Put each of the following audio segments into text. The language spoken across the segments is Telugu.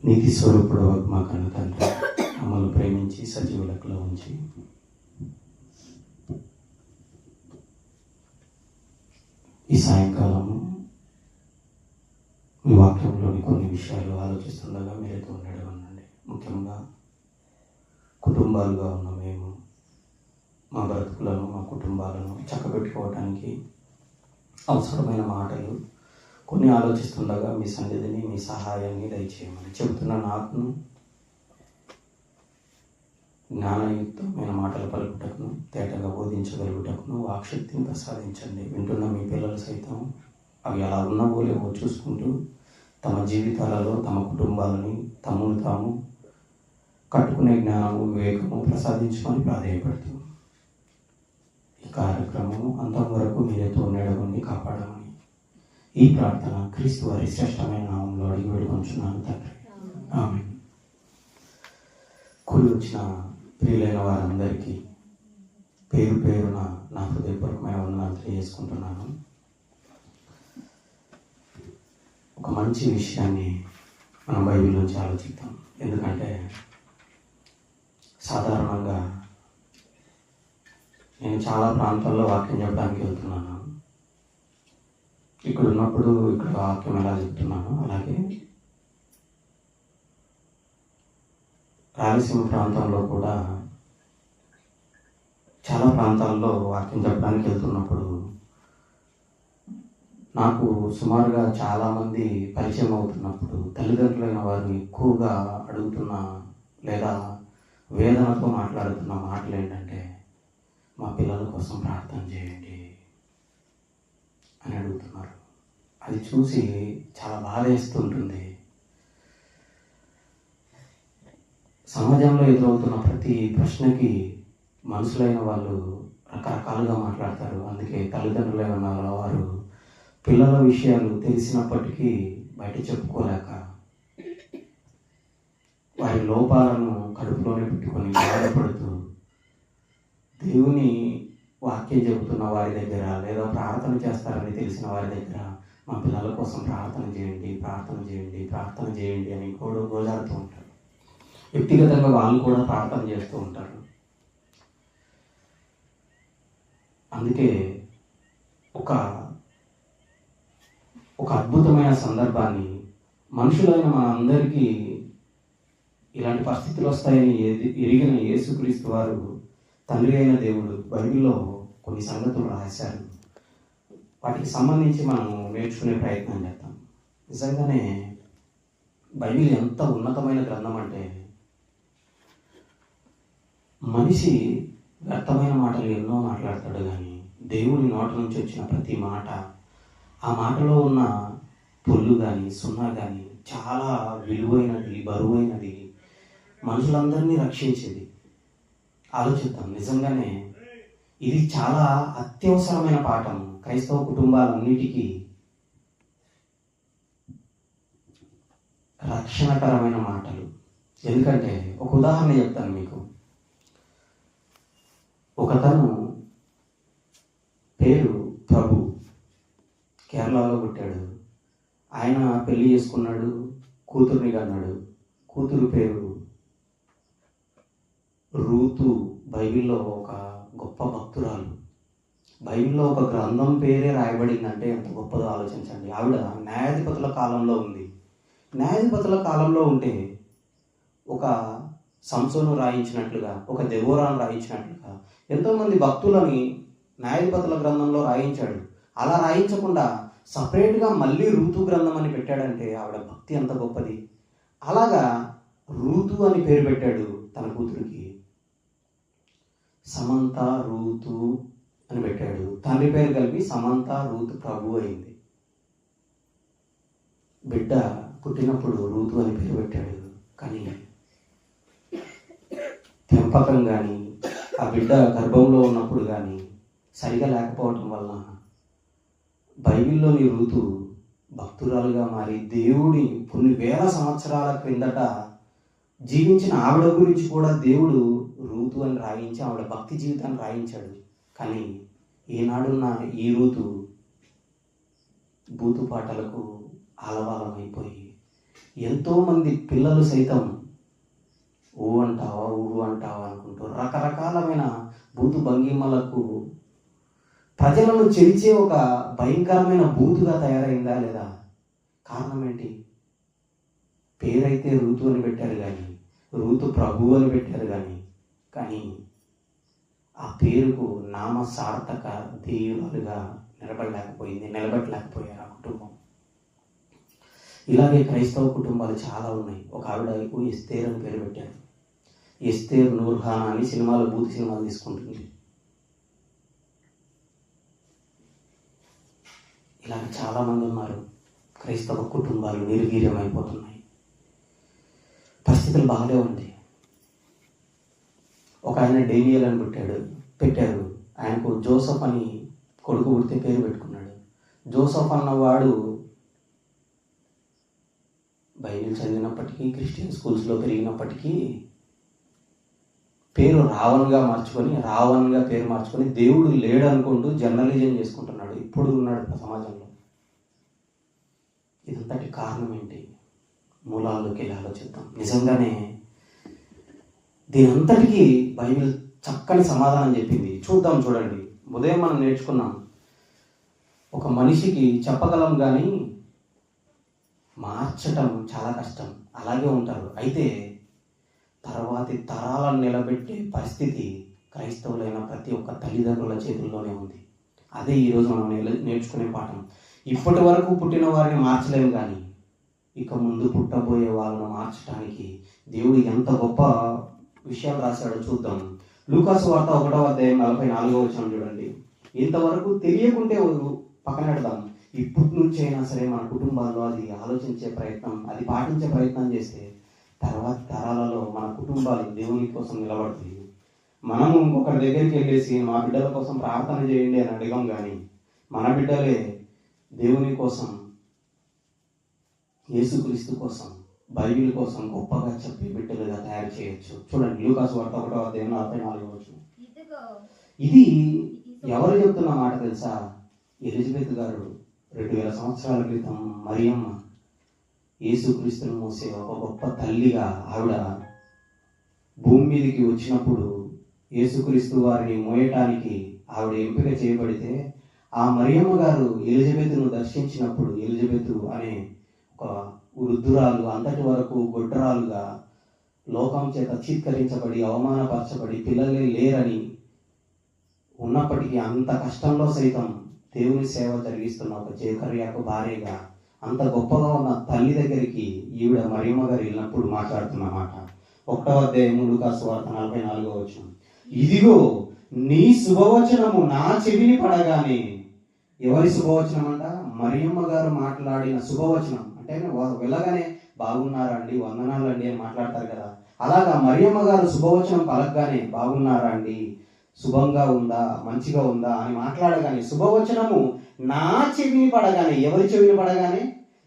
నీతి స్వరూపుడు మా కన్న తండ్రి, మమ్మల్ని ప్రేమించి సజీవ లెక్కలో ఉంచి ఈ సాయంకాలము మీ వాక్యంలోని కొన్ని విషయాలు ఆలోచిస్తుండగా మీరైతే ఉండడం అనండి. ముఖ్యంగా కుటుంబాలుగా ఉన్న మేము మా బ్రతుకులను, మా కుటుంబాలను చక్కబెట్టుకోవడానికి అవసరమైన మాటలు కొన్ని ఆలోచిస్తుండగా మీ సన్నిధిని, మీ సహాయాన్ని దయచేయమని చెబుతున్న నాకును జ్ఞానయుక్తమైన మాటలు పలుకుటకును, తేటగా బోధించగలుగుటకును వాక్శక్తిని ప్రసాదించండి. వింటున్న మీ పిల్లలు సైతం అవి ఎలా ఉన్నావో లేవో చూసుకుంటూ తమ జీవితాలలో తమ కుటుంబాలని తమను తాము కట్టుకునే జ్ఞానము, వివేకము ప్రసాదించమని ప్రాధేయపడుతూ ఈ కార్యక్రమము అంతం వరకు మీరేతో ఉండడం కాపాడమని ఈ ప్రార్థన క్రీస్తు వారి శ్రేష్టమైన నామంలో అడిగి వేడుకొంచున్నాను తండ్రి. ఆమేన్. కూడి వచ్చిన ప్రియులైన వారందరికీ పేరు పేరున నా హృదయపూర్వకమైన వందనాలు తెలియజేసుకుంటున్నాను. ఒక మంచి విషయాన్ని మనం బైబిల్ నుంచి ఆలోచిద్దాం. ఎందుకంటే సాధారణంగా నేను చాలా ప్రాంతాల్లో వాక్యం చెప్పడానికి వెళ్తున్నాను. ఇక్కడ ఉన్నప్పుడు ఇక్కడ వాక్యం ఎలా చెప్తున్నాను, అలాగే రాయలసీమ ప్రాంతంలో కూడా చాలా ప్రాంతాల్లో వాక్యం చెప్పడానికి వెళ్తున్నప్పుడు నాకు సుమారుగా చాలామంది పరిచయం అవుతున్నప్పుడు తల్లిదండ్రులైన వారిని ఎక్కువగా అడుగుతున్న లేదా వేదనతో మాట్లాడుతున్న మాటలు ఏంటంటే, మా పిల్లల కోసం ప్రార్థన చేయండి అని అడుగుతున్నారు. అది చూసి చాలా బాధ వేస్తుంటుంది. సమాజంలో ఎదురవుతున్న ప్రతి ప్రశ్నకి మనుషులైన వాళ్ళు రకరకాలుగా మాట్లాడతారు. అందుకే తల్లిదండ్రులైన వారు పిల్లల విషయాలు తెలిసినప్పటికీ బయట చెప్పుకోలేక వారి లోపాలను కడుపులోనే పెట్టుకొని బాధపడుతూ దేవుని వాక్యం చెబుతున్న వారి దగ్గర లేదా ప్రార్థన చేస్తారని తెలిసిన వారి దగ్గర మా పిల్లల కోసం ప్రార్థన చేయండి, ప్రార్థన చేయండి, ప్రార్థన చేయండి అని గోజాడుతూ ఉంటారు. వ్యక్తిగతంగా వాళ్ళు కూడా ప్రార్థన చేస్తూ ఉంటారు. అందుకే ఒక అద్భుతమైన సందర్భాన్ని మనుషులైన మన అందరికీ ఇలాంటి పరిస్థితులు వస్తాయని ఎరిగిన యేసుక్రీస్తు వారు తండ్రి అయిన దేవుడు బైబిల్లో కొన్ని సంగతులు రాశారు. వాటికి సంబంధించి మనం నేర్చుకునే ప్రయత్నం చేద్దాం. నిజంగానే బైబిల్ ఎంత ఉన్నతమైన గ్రంథం అంటే, మనిషి వ్యర్థమైన మాటలు ఎన్నో మాట్లాడతాడు, కానీ దేవుని నోటి నుంచి వచ్చిన ప్రతి మాట, ఆ మాటలో ఉన్న పొల్లు కానీ సున్నా కానీ చాలా విలువైనది, బరువైనది, మనుషులందరినీ రక్షించేది. ఆలోచిద్దాం. నిజంగానే ఇది చాలా అత్యవసరమైన పాఠం క్రైస్తవ కుటుంబాలన్నిటికీ. రక్షణకరమైన మాటలు. ఎందుకంటే ఒక ఉదాహరణ చెప్తాను మీకు. ఒకతను పేరు ప్రభు, కేరళలో పుట్టాడు. ఆయన పెళ్లి చేసుకున్నాడు, కూతుర్ని కన్నాడు. కూతురు పేరు రూతు. బైబిల్లో ఒక గొప్ప భక్తురాలు. బైబిల్లో ఒక గ్రంథం పేరే రాయబడిందంటే ఎంత గొప్పదో ఆలోచించండి. ఆవిడ న్యాయాధిపతుల కాలంలో ఉంది. న్యాయాధిపతుల కాలంలో ఉంటే ఒక సంసోను రాయించినట్లుగా, ఒక దెబోరాను రాయించినట్లుగా ఎంతోమంది భక్తులని న్యాయాధిపతుల గ్రంథంలో రాయించాడు. అలా రాయించకుండా సపరేట్గా మళ్ళీ రూతు గ్రంథం అని పెట్టాడంటే ఆవిడ భక్తి ఎంత గొప్పది. అలాగా రూతు అని పేరు పెట్టాడు తన కూతురికి. సమంత రూతు అని పెట్టాడు. తండ్రి పేరు కలిపి సమంత రూతు ప్రభు అయింది. బిడ్డ పుట్టినప్పుడు రూతు అని పేరు పెట్టాడు. కానీ పెంపకం కానీ, ఆ బిడ్డ గర్భంలో ఉన్నప్పుడు కానీ సరిగా లేకపోవటం వల్ల బైబిల్లోని రూతు భక్తురాలుగా మారి దేవుడి కొన్ని వేల సంవత్సరాల క్రిందట జీవించిన ఆవిడ గురించి కూడా దేవుడు రూతు అని రాయించి ఆవిడ భక్తి జీవితాన్ని రాయించాడు. కానీ ఈనాడున్న ఈ రూతు బూతు పాటలకు ఆలవాలమైపోయి ఎంతోమంది పిల్లలు సైతం ఊ అంటావా అనుకుంటూ రకరకాలమైన బూతు భంగిమలకు ప్రజలను చెరిచే ఒక భయంకరమైన బూతుగా తయారైందా లేదా? కారణం ఏంటి? పేరైతే రూతు అని పెట్టారు కానీ, రూతు ప్రభు అని పెట్టారు కానీ ఆ పేరుకు నామ సార్థక ధేయురాలుగా నిలబడలేకపోయారు ఆ కుటుంబం. ఇలాగే క్రైస్తవ కుటుంబాలు చాలా ఉన్నాయి. ఒక ఆవిడకు ఎస్తేర్ అని పేరు పెట్టారు. ఎస్తేర్ నూర్హానా అని సినిమాలు, బూత్ సినిమాలు తీసుకుంటుంది. ఇలా చాలామంది ఉన్నారు. క్రైస్తవ కుటుంబాలు నిర్వీర్యమైపోతున్నాయి. పరిస్థితులు బాగానే ఉంది. ఒక ఆయన డేనియల్ అని పెట్టారు. ఆయనకు జోసఫ్ అని కొడుకు పుడితే పేరు పెట్టుకున్నాడు. జోసఫ్ అన్నవాడు బైబిల్ చదివినప్పటికీ, క్రిస్టియన్ స్కూల్స్లో పెరిగినప్పటికీ పేరు రావణ్గా పేరు మార్చుకొని దేవుడు లేడు అనుకుంటూ జర్నలిజం చేసుకుంటున్నాడు. ఇప్పుడు ఉన్నాడు సమాజంలో. ఇదంతటి కారణం ఏంటి? మూలాల్లోకి వెళ్ళి ఆలోచిద్దాం. నిజంగానే దీని అంతటికీ బైబిల్ చక్కని సమాధానం చెప్పింది. చూడండి. ఉదయం మనం నేర్చుకున్నాం, ఒక మనిషికి చెప్పగలం కానీ మార్చటం చాలా కష్టం. అలాగే ఉంటారు. అయితే తర్వాతి తరాలను నిలబెట్టే పరిస్థితి క్రైస్తవులైన ప్రతి ఒక్క తల్లిదండ్రుల చేతుల్లోనే ఉంది. అదే ఈరోజు మనం నేర్చుకునే పాఠం. ఇప్పటి వరకు పుట్టిన వారిని మార్చలేము కానీ ఇక ముందు పుట్టబోయే వాళ్ళను మార్చడానికి దేవుడు ఎంత గొప్ప విషయాలు రాశాడో చూద్దాం. లూకాసు వార్త 1వ అధ్యాయం 44వ వచనం చూడండి. ఇంతవరకు తెలియకుంటే పక్కనెడదాం. ఇప్పటి నుంచి అయినా సరే మన కుటుంబాల్లో అది ఆలోచించే ప్రయత్నం, అది పాటించే ప్రయత్నం చేస్తే తర్వాత తరాలలో మన కుటుంబాలు దేవుని కోసం నిలబడుతుంది. మనము ఇంకొకరి దగ్గరికి వెళ్ళేసి మా బిడ్డల కోసం ప్రార్థన చేయండి అని అడగం కానీ మన బిడ్డలే దేవుని కోసం, యేసుక్రీస్తు కోసం, బైబిల్ కోసం గొప్పగా చెప్పి బిడ్డలుగా తయారు చేయొచ్చు. చూడండి, లూకాసు వార్త 1వ అధ్యాయం 44వ వచనం. ఇది ఎవరు చెప్తున్న మాట తెలుసా? ఎలిజబెత్ గారు 2000 సంవత్సరాల క్రితం మరియమ్మ యేసుక్రీస్తును మోసే ఒక గొప్ప తల్లిగా ఆవిడ భూమి మీదకి వచ్చినప్పుడు యేసుక్రీస్తు వారిని మోయటానికి ఆవిడ ఎంపిక చేయబడితే ఆ మరియమ్మ గారు ఎలిజబెత్ను దర్శించినప్పుడు, ఎలిజబెత్ అనే ఒక వృద్ధురాలు అంతటి వరకు గొడ్డరాలుగా లోకం చేత చీత్కరించబడి అవమానపరచబడి పిల్లలే లేరని ఉన్నప్పటికీ అంత కష్టంలో సైతం దేవుని సేవ జరిగిస్తున్న ఒక జకర్యాకు భార్యగా అంత గొప్పగా ఉన్న తల్లి దగ్గరికి ఈవిడ మరియమ్మ గారు వెళ్ళినప్పుడు మాట్లాడుతున్నమాట. 1వ అధ్యాయం లూకాసు వార్త 44వ వచనం. ఇదిగో నీ శుభవచనము నా చెవిని పడగానే. ఎవరి శుభవచనం అంట? మరియమ్మ గారు మాట్లాడిన శుభవచనం. అంటే వెళ్ళగానే బాగున్నారా అండి, వందనాలండి అని మాట్లాడతారు కదా, అలాగా మరియమ్మ గారు శుభవచనం పలకగానే బాగున్నారా అండి, శుభంగా ఉందా, మంచిగా ఉందా అని మాట్లాడగానే శుభవచనము నా చెవిని పడగానే. ఎవరి చెవిని పడగానే?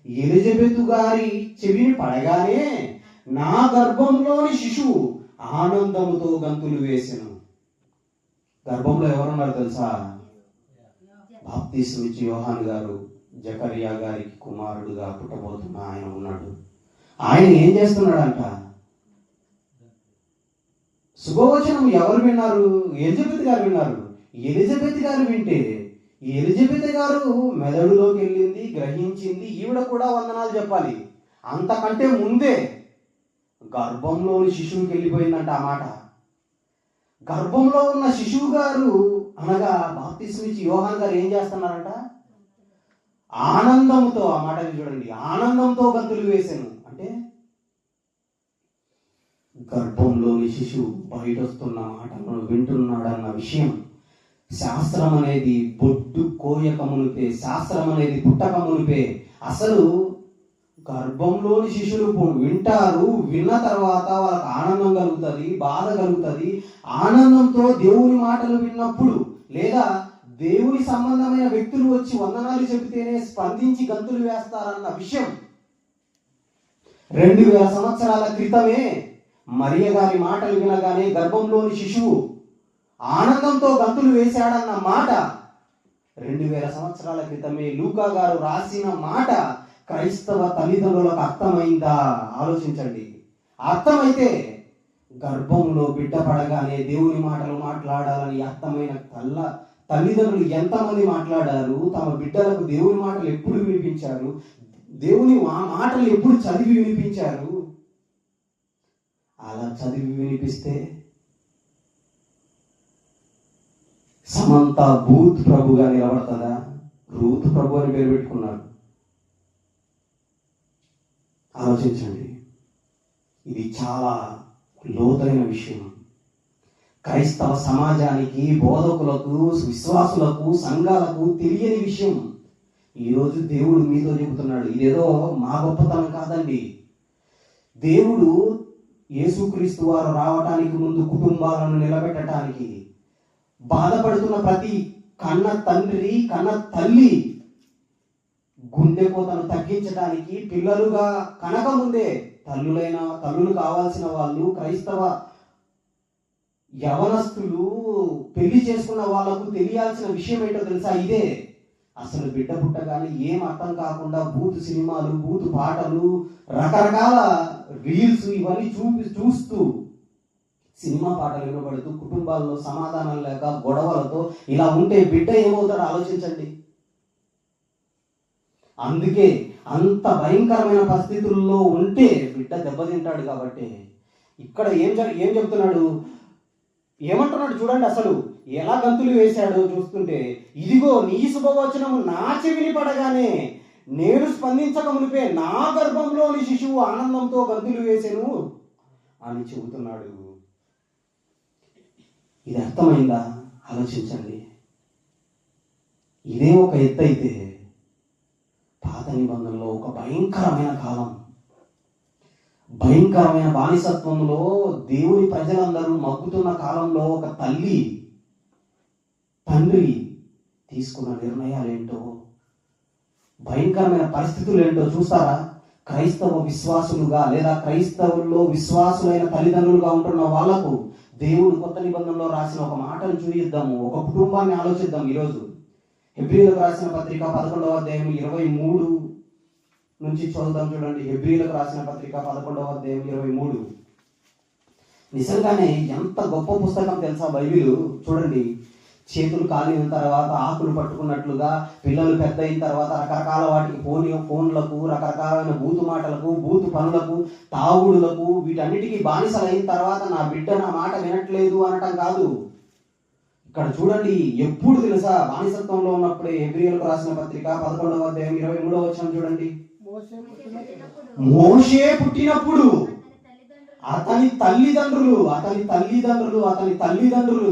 ఎలిజబెత్ గారి చెవిని పడగానే నా గర్భంలోని శిశువు ఆనందముతో గంతులు వేసెను. గర్భంలో ఎవరున్నారు తెలుసా? బాప్తిస్మం ఇచ్చే యోహాను గారు, జకర్యా గారికి కుమారుడుగా పుట్టబోతున్న ఆయన ఉన్నాడు. ఆయన ఏం చేస్తున్నాడంట? శుభవచనం ఎవరు విన్నారు? ఎలిజబెత్ గారు విన్నారు. ఎలిజబెత్ గారు వింటే ఎలిజబెత్ గారు మెదడులోకి వెళ్ళింది, గ్రహించింది, ఈవిడ కూడా వందనాలు చెప్పాలి. అంతకంటే ముందే గర్భంలోని శిశువుకి వెళ్ళిపోయిందంట ఆ మాట. గర్భంలో ఉన్న శిశువు గారు అనగా బాప్తిస్మం ఇచ్చి యోహాను గారు ఏం చేస్తున్నారంట? ఆనందంతో, ఆ మాటని చూడండి, ఆనందంతో గంతులు వేసాను. అంటే గర్భంలోని శిశువు బయట వస్తున్న మాటలను వింటున్నాడన్న విషయం. శాస్త్రం అనేది బొడ్డు కోయక మునిపే, శాస్త్రం అనేది పుట్టక మునిపే అసలు గర్భంలోని శిశువులు వింటారు. విన్న తర్వాత వాళ్ళకి ఆనందం కలుగుతుంది, బాధ కలుగుతుంది. ఆనందంతో దేవుని మాటలు విన్నప్పుడు లేదా దేవుని సంబంధమైన వ్యక్తులు వచ్చి వందనాలు చెబితేనే స్పందించి గంతులు వేస్తారన్న విషయం 2000 సంవత్సరాల క్రితమే మరియ గారి మాటలు వినగానే గర్భంలోని శిశువు ఆనందంతో గంతులు వేశాడన్న మాట 2000 సంవత్సరాల క్రితమే లూకా గారు రాసిన మాట క్రైస్తవ తల్లిదండ్రులకు అర్థమైందా? ఆలోచించండి. అర్థమైతే గర్భంలో బిడ్డ పడగానే దేవుని మాటలు మాట్లాడాలని అర్థమైన తల్లిదండ్రులు ఎంతమంది మాట్లాడారు? తమ బిడ్డలకు దేవుని మాటలు ఎప్పుడు వినిపించారు? దేవుని మాటలు ఎప్పుడు చదివి వినిపించారు? అలా చదివి వినిపిస్తే సమంత బూత్ ప్రభుగా నిలబడుతుందా? రూత్ ప్రభు అని పేరు పెట్టుకున్నారు. ఆలోచించండి. ఇది చాలా లోతైన విషయం. క్రైస్తవ సమాజానికి, బోధకులకు, విశ్వాసులకు, సంఘాలకు తెలియని విషయం. ఈరోజు దేవుడు మీతో చెబుతున్నాడు. ఇదేదో మా గొప్పతనం కాదండి. దేవుడు యేసుక్రీస్తు వారు రావటానికి ముందు కుటుంబాలను నిలబెట్టడానికి బాధపడుతున్న ప్రతి కన్న తండ్రి, కన్న తల్లి గుండె కోతను తగ్గించడానికి పిల్లలుగా కనక ముందే తల్లులు కావాల్సిన వాళ్ళు, క్రైస్తవ యవనస్తులు పెళ్లి చేసుకున్న వాళ్ళకు తెలియాల్సిన విషయం ఏంటో తెలుసా? ఇదే. అసలు బిడ్డ పుట్టగానే ఏం అర్థం కాకుండా బూతు సినిమాలు, బూతు పాటలు, రకరకాల రీల్స్ ఇవన్నీ చూస్తూ సినిమా పాటలు వినబడుతూ కుటుంబాల్లో సమాధానం లేక గొడవలతో ఇలా ఉంటే బిడ్డ ఏమవుతాడో ఆలోచించండి. అందుకే అంత భయంకరమైన పరిస్థితుల్లో ఉంటే బిడ్డ దెబ్బతింటాడు. కాబట్టి ఇక్కడ ఏం చెప్తున్నాడు, ఏమంటున్నాడు చూడండి. అసలు ఎలా గంతులు వేశాడో చూస్తుంటే, ఇదిగో నీ శుభవచనము నా చెవిని పడగానే నేను స్పందించక మునిపే నా గర్భంలోని శిశువు ఆనందంతో గంతులు వేసెను అని చెబుతున్నాడు. ఇది అర్థమైందా? ఆలోచించండి. ఇదే ఒక ఎత్తు అయితే, పాత నిబంధనలో ఒక భయంకరమైన కాలం, భయంకరమైన బానిసత్వంలో దేవుని ప్రజలందరూ మగ్గుతున్న కాలంలో ఒక తల్లి, తండ్రి తీసుకున్న నిర్ణయాలు ఏంటో, భయంకరమైన పరిస్థితులు ఏంటో చూస్తారా? క్రైస్తవ విశ్వాసులుగా లేదా క్రైస్తవుల్లో విశ్వాసులైన తల్లిదండ్రులుగా ఉంటున్న వాళ్లకు దేవుడు కొత్త నిబంధనలో రాసిన ఒక మాటను చూయిద్దాము. ఒక కుటుంబాన్ని ఆలోచిద్దాం. ఈరోజు హెబ్రీలకు రాసిన పత్రిక 11వ అధ్యాయం 23 నుంచి చదువుదాం. చూడండి, హెబ్రీలకు రాసిన పత్రిక 11వ అధ్యాయం 23. నిజంగానే ఎంత గొప్ప పుస్తకం తెలుసా బైబిల్. చూడండి, చేతులు కాలిన తర్వాత ఆకులు పట్టుకున్నట్లుగా, పిల్లలు పెద్ద అయిన తర్వాత రకరకాల వాటికి ఫోన్లకు, రకరకాలైన బూతు మాటలకు, బూతు పనులకు, తాగుడులకు, వీటన్నిటికీ బానిసలు అయిన తర్వాత నా బిడ్డ నా మాట వినట్లేదు అనటం కాదు. ఇక్కడ చూడండి, ఎప్పుడు తెలుసా? బానిసత్వంలో ఉన్నప్పుడే. హెబ్రీయులకు రాసిన పత్రిక 11వ అధ్యాయం 23వ వచనం చూడండి. మోషే పుట్టినప్పుడు అతని తల్లిదండ్రులు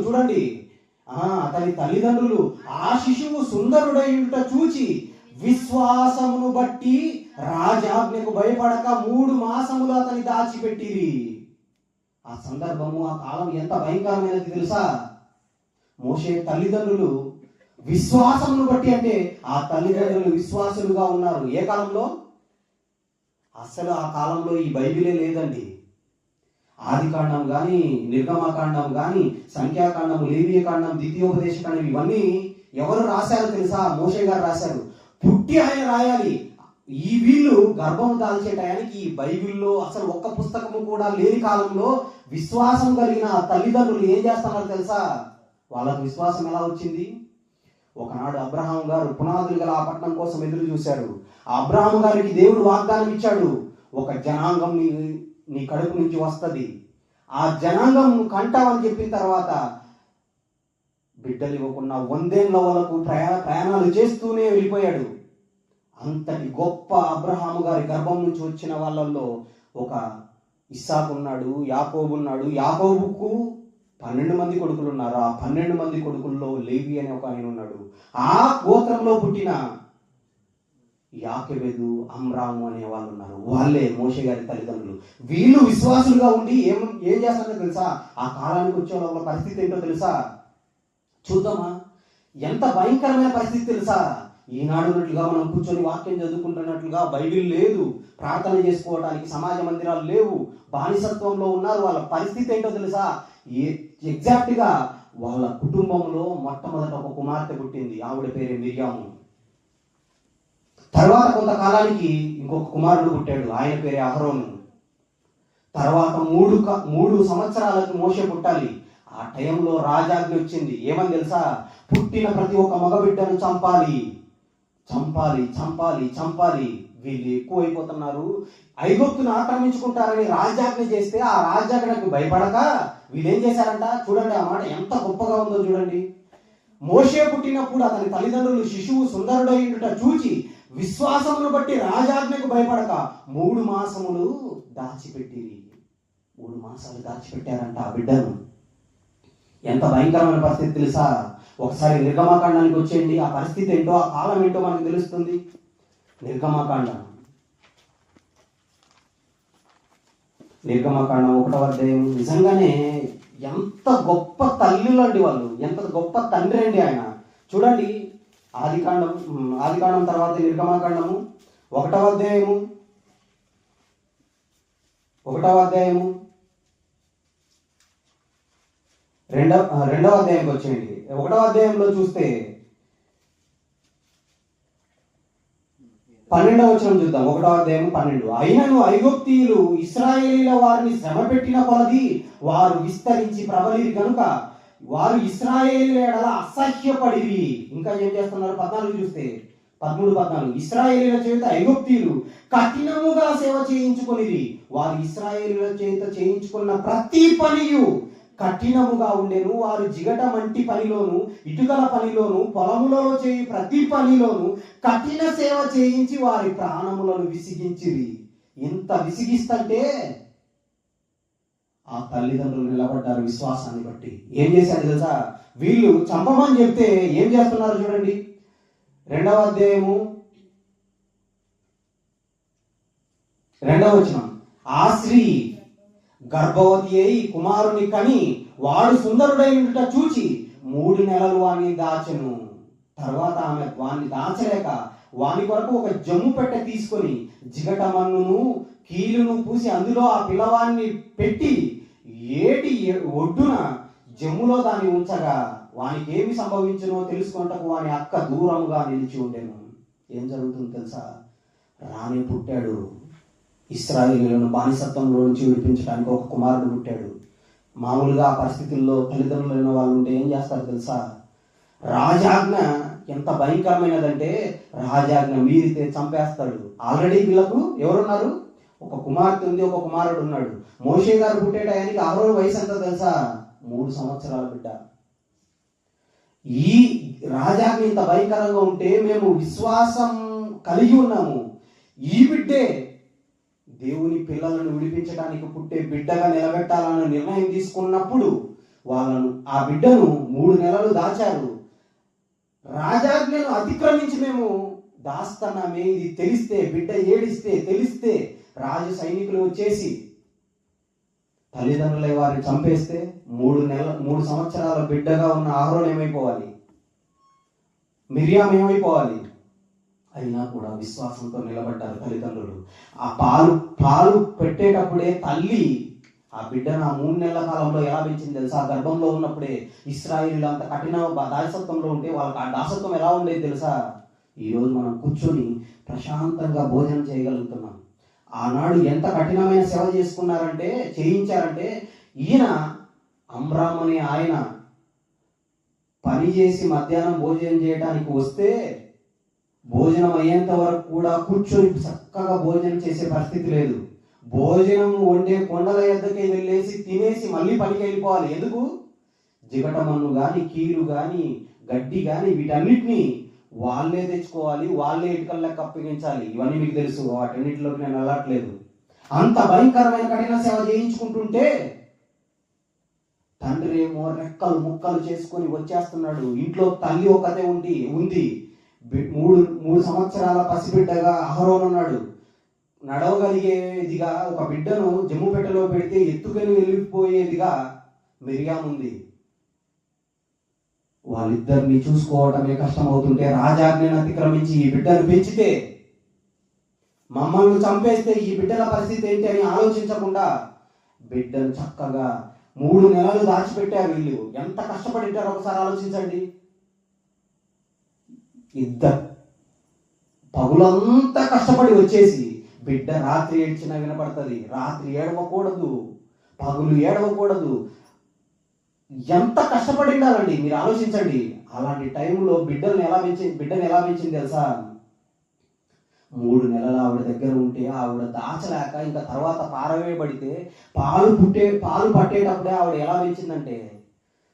చూడండి, అతని తల్లిదండ్రులు ఆ శిశువు సుందరుడైట చూచి విశ్వాసమును బట్టి రాజాజ్ఞకు భయపడక 3 మాసములు అతని దాచిపెట్టిరి. ఆ సందర్భము, ఆ కాలం ఎంత భయంకరమైనది తెలుసా? మోషే తల్లిదండ్రులు విశ్వాసమును బట్టి, అంటే ఆ తల్లిదండ్రులు విశ్వాసులుగా ఉన్నారు. ఏ కాలంలో? అసలు ఆ కాలంలో ఈ బైబిలే లేదండి. ఆదికాండం కానీ, నిర్గమకాండం కానీ, సంఖ్యాకాండం, లేవీయకాండం, ద్వితీయోపదేశకాండం ఇవన్నీ ఎవరు రాశారో తెలుసా? మోషే గారు రాశారు. పుట్టి ఆయన రాయాలి. ఈ వీళ్ళు గర్భం దాల్చే టయానికి ఈ బైబిల్లో అసలు ఒక్క పుస్తకము కూడా లేని కాలంలో విశ్వాసం కలిగిన తల్లిదండ్రులు ఏం చేస్తున్నారు తెలుసా? వాళ్ళకు విశ్వాసం ఎలా వచ్చింది? ఒకనాడు అబ్రహాం గారు పునాదులు గల ఆ పట్టణం కోసం ఎదురు చూశారు. ఆ అబ్రహాం గారికి దేవుడు వాగ్దానం ఇచ్చాడు, ఒక జనాంగం నీ కడుపు నుంచి వస్తుంది, ఆ జనాంగం కంటావని చెప్పిన తర్వాత బిడ్డలు ఇవ్వకుండా 100 ఏళ్ల వరకు ప్రయాణాలు చేస్తూనే వెళ్ళిపోయాడు. అంతటి గొప్ప అబ్రహాము గారి గర్భం నుంచి వచ్చిన వాళ్ళల్లో ఒక ఇస్సాకు ఉన్నాడు, యాకోబు ఉన్నాడు. యాకోబుకు 12 మంది కొడుకులు ఉన్నారు. ఆ 12 మంది కొడుకుల్లో లేవి అనే ఒక ఆయన ఉన్నాడు. ఆ గోత్రంలో పుట్టిన యాకెబెదు, అమ్రాము అనే వాళ్ళు ఉన్నారు. వాళ్ళే మోషే గారి తల్లిదండ్రులు. వీళ్ళు విశ్వాసులుగా ఉండి ఏం చేస్తారో తెలుసా? ఆ కాలానికి వచ్చే వాళ్ళ పరిస్థితి ఏంటో తెలుసా? చూద్దామా? ఎంత భయంకరమైన పరిస్థితి తెలుసా? ఈనాడు ఉన్నట్లుగా మనం కూర్చొని వాక్యం చదువుకుంటున్నట్లుగా బైబిల్ లేదు, ప్రార్థన చేసుకోవడానికి సమాజ మందిరాలు లేవు, బానిసత్వంలో ఉన్నారు. వాళ్ళ పరిస్థితి ఏంటో తెలుసా? ఎగ్జాక్ట్గా వాళ్ళ కుటుంబంలో మొట్టమొదట ఒక కుమార్తె పుట్టింది. ఆవిడ పేరే మిర్యాము. తర్వాత కొంతకాలానికి ఇంకొక కుమారుడు పుట్టాడు, ఆయన పేరే అహరోను. తర్వాత 3 సంవత్సరాలకు మోషే పుట్టాలి. ఆ టైంలో రాజాజ్ఞ వచ్చింది. ఏమని తెలుసా? పుట్టిన ప్రతి ఒక్క మగబిడ్డను చంపాలి, చంపాలి, చంపాలి, చంపాలి. వీళ్ళు ఎక్కువైపోతున్నారు, ఐగుప్తును ఆక్రమించుకుంటారని రాజాజ్ఞ చేస్తే ఆ రాజాజ్ఞకు భయపడక వీళ్ళు ఏం చేశారంట? చూడండి, ఆ మాట ఎంత గొప్పగా ఉందో చూడండి. మోషే పుట్టినప్పుడు అతని తల్లిదండ్రులు శిశువు సుందరుడైనట చూచి విశ్వాసమును బట్టి రాజాజ్ఞకు భయపడక 3 మాసములు దాచిపెట్టిరి. 3 మాసాలు దాచిపెట్టారంట ఆ బిడ్డను. ఎంత భయంకరమైన పరిస్థితి తెలుసా? ఒకసారి నిర్గమాకాండానికి వచ్చేయండి. ఆ పరిస్థితి ఏంటో, ఆ కాలం ఏంటో మనకు తెలుస్తుంది. నిర్గమాకాండం 1వ అధ్యాయం. నిజంగానే ఎంత గొప్ప తల్లులు అండి వాళ్ళు, ఎంత గొప్ప తండ్రి అండి ఆయన. చూడండి, ఆదికాండం తర్వాత నిర్గమాకాండము 1వ అధ్యాయము 2వ అధ్యాయంకి వచ్చేయండి. 1వ అధ్యాయంలో చూస్తే 12వ వచనం చూద్దాం. 1వ అధ్యాయం 12. అయినను ఐగుప్తీయులు ఇశ్రాయేలీల వారిని శ్రమ పెట్టిన కొలది వారు విస్తరించి ప్రబలిరి కనుక వారు ఇశ్రాయేలీల ఎడల అసహ్యపడిరి. ఇంకా ఏం చేస్తున్నారు? 14 చూస్తే 13-14. ఇశ్రాయేలీల చేత ఐగుప్తీయులు కఠినముగా సేవ చేయించుకొనిరి. వారు ఇశ్రాయేలీల చేత చేయించుకున్న ప్రతి పనియు కఠినముగా ఉండెను. వారు జిగట మంటి పనిలోను, ఇటుకల పనిలోను, పొలములలో చేయి ప్రతి పనిలోను కఠిన సేవ చేయించి వారి ప్రాణములను విసిగించిరి. ఇంత విసిగిస్తుంటే ఆ తల్లిదండ్రులు నిలబడ్డారు విశ్వాసాన్ని బట్టి. ఏం చేశారు తెలుసా? వీళ్ళు చంపమని చెప్తే ఏం చేస్తున్నారు చూడండి. 2వ అధ్యాయము 2వ వచనం. ఆ స్త్రీ గర్భవతి అయి కుమారుని కని వాడు సుందరుడైనట చూచి 3 నెలలు వాణ్ణి దాచెను. తర్వాత ఆమె వాణ్ణి దాచలేక వాని కొరకు ఒక జమ్ము పెట్టె తీసుకొని జిగట మన్నును కీలును పూసి అందులో ఆ పిల్లవాడిని పెట్టి ఏటి ఒడ్డున జమ్ములో దాన్ని ఉంచగా వానికి ఏమి సంభవించునో తెలుసుకుంటకు వాని అక్క దూరముగా నిలిచి ఉండెను. ఏం జరుగుతుందో తెలుసా? రాణి పుట్టాడు. ఇశ్రాయేలీయులను బానిసత్వంలో నుంచి విడిపించడానికి ఒక కుమారుడు పుట్టాడు. మామూలుగా ఆ పరిస్థితుల్లో తల్లిదండ్రులు అయిన వాళ్ళు ఉంటే ఏం చేస్తారు తెలుసా? రాజాజ్ఞ ఎంత భయంకరమైనదంటే రాజాజ్ఞ మీరితే చంపేస్తాడు. ఆల్రెడీ వీళ్ళకు ఎవరున్నారు? ఒక కుమార్తె ఉంది, ఒక కుమారుడు ఉన్నాడు. మోషే గారు పుట్టే టయానికి అహరోను వయసు ఎంత తెలుసా? 3 సంవత్సరాల బిడ్డ. ఈ రాజాజ్ఞ ఇంత భయంకరంగా ఉంటే మేము విశ్వాసం కలిగి ఉన్నాము. ఈ బిడ్డే దేవుని పిల్లలను విడిపించడానికి పుట్టే బిడ్డగా నిలబెట్టాలని నిర్ణయం తీసుకున్నప్పుడు ఆ బిడ్డను 3 నెలలు దాచారు. రాజాజ్ఞను అతిక్రమించి మేము దాస్తున్నామే, ఇది తెలిస్తే, బిడ్డ ఏడిస్తే తెలిస్తే రాజు సైనికులు వచ్చేసి తల్లిదండ్రుల వారిని చంపేస్తే 3 సంవత్సరాల బిడ్డగా ఉన్న అహరోను ఏమైపోవాలి? మిరియాం ఏమైపోవాలి? అయినా కూడా విశ్వాసంతో నిలబడ్డారు తల్లిదండ్రులు. ఆ పాలు పెట్టేటప్పుడే తల్లి ఆ బిడ్డను ఆ 3 నెలల కాలంలో ఎలా పెంచింది తెలుసా? ఆ గర్భంలో ఉన్నప్పుడే. ఇశ్రాయేలీయులు అంత కఠిన దాసత్వంలో ఉంటే వాళ్ళకి ఆ దాసత్వం ఎలా ఉండేది తెలుసా? ఈరోజు మనం కూర్చొని ప్రశాంతంగా భోజనం చేయగలుగుతున్నాం. ఆనాడు ఎంత కఠినమైన సేవ చేయించారంటే ఈయన అమ్రామ్ అనే ఆయన పని చేసి మధ్యాహ్నం భోజనం చేయడానికి వస్తే భోజనం అయ్యేంత వరకు కూడా కూర్చొని చక్కగా భోజనం చేసే పరిస్థితి లేదు. భోజనం వండే కొండల ఎద్దకే వెళ్ళేసి తినేసి మళ్ళీ పనికి వెళ్ళిపోవాలి. ఎందుకు? జిగటమన్ను కానీ, కీలు కానీ, గడ్డి కానీ వీటన్నిటినీ వాళ్ళే తెచ్చుకోవాలి, వాళ్ళే ఇటుకల లెక్క అప్పగించాలి. ఇవన్నీ మీకు తెలుసు, వాటన్నిటిలోకి నేను వెళ్ళట్లేదు. అంత భయంకరమైన కఠిన సేవ చేయించుకుంటుంటే తండ్రి ఏమో రెక్కలు ముక్కలు చేసుకొని వచ్చేస్తున్నాడు. ఇంట్లో తల్లి ఒకతే ఉంది. 3 సంవత్సరాల పసిబిడ్డగా అహరోను ఉన్నాడు. నడవగలిగేదిగా ఒక బిడ్డను జమ్ము పెట్టెలో పెడితే ఎత్తుకొని వెళ్ళిపోయేదిగా మిరియాం ఉంది. వాళ్ళిద్దరిని చూసుకోవడమే కష్టమవుతుంటే రాజాజ్ఞను అతిక్రమించి ఈ బిడ్డను పెంచితే మమ్మల్ని చంపేస్తే ఈ బిడ్డల పరిస్థితి ఏంటి అని ఆలోచించకుండా బిడ్డను చక్కగా 3 నెలలు దాచిపెట్టారు. వీళ్ళు ఎంత కష్టపడి ఉంటారో ఒకసారి ఆలోచించండి. పగులంతా కష్టపడి వచ్చేసి బిడ్డ రాత్రి ఏడ్చినా వినపడుతుంది. రాత్రి ఏడవకూడదు, పగులు ఏడవకూడదు. ఎంత కష్టపడి ఉండాలండి మీరు ఆలోచించండి. అలాంటి టైంలో బిడ్డను ఎలా పెంచింది తెలుసా? 3 నెలలు ఆవిడ దగ్గర ఉంటే ఆవిడ దాచలేక ఇంకా తర్వాత పారవేయబడితే పాలు పట్టేటప్పుడే ఆవిడ ఎలా పెంచిందంటే,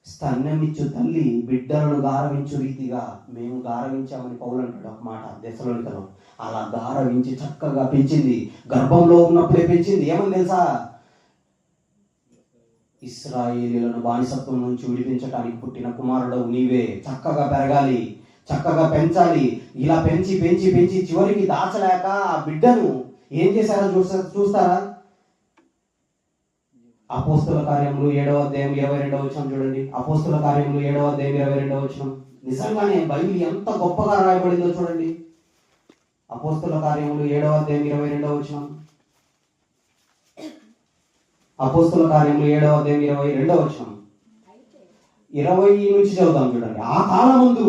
స్తన్యమిచ్చు తల్లి బిడ్డలను గారవించు రీతిగా మేము గారవించామని పౌలు అంటాడు ఒక మాట దెస్సలోనికలో. అలా గారవించి చక్కగా పెంచింది. గర్భంలో ఉన్నప్పుడే పెంచింది. ఏమని తెలుసా? ఇశ్రాయేలీయులను బానిసత్వం నుంచి విడిపించడానికి పుట్టిన కుమారుడు నీవే, చక్కగా పెరగాలి, చక్కగా పెంచాలి. ఇలా పెంచి పెంచి పెంచి చివరికి దాచలేక ఆ బిడ్డను ఏం చేశారో చూస్తారా? అపోస్తుల కార్యములు 7వ అధ్యాయం 22వ వచనం చూడండి. అపోస్తుల కార్యములు 7వ అధ్యాయం 22వ వచనం. నిజంగానే బైబిల్ ఎంత గొప్పగా రాయబడిందో చూడండి. అపోస్తుల కార్యములు 7వ అధ్యాయం 22వ వచనం. అపోస్తుల కార్యములు 7వ అధ్యాయం 22వ వచనం. 20 నుంచి చదువుతాం చూడండి. ఆ కాలమందు,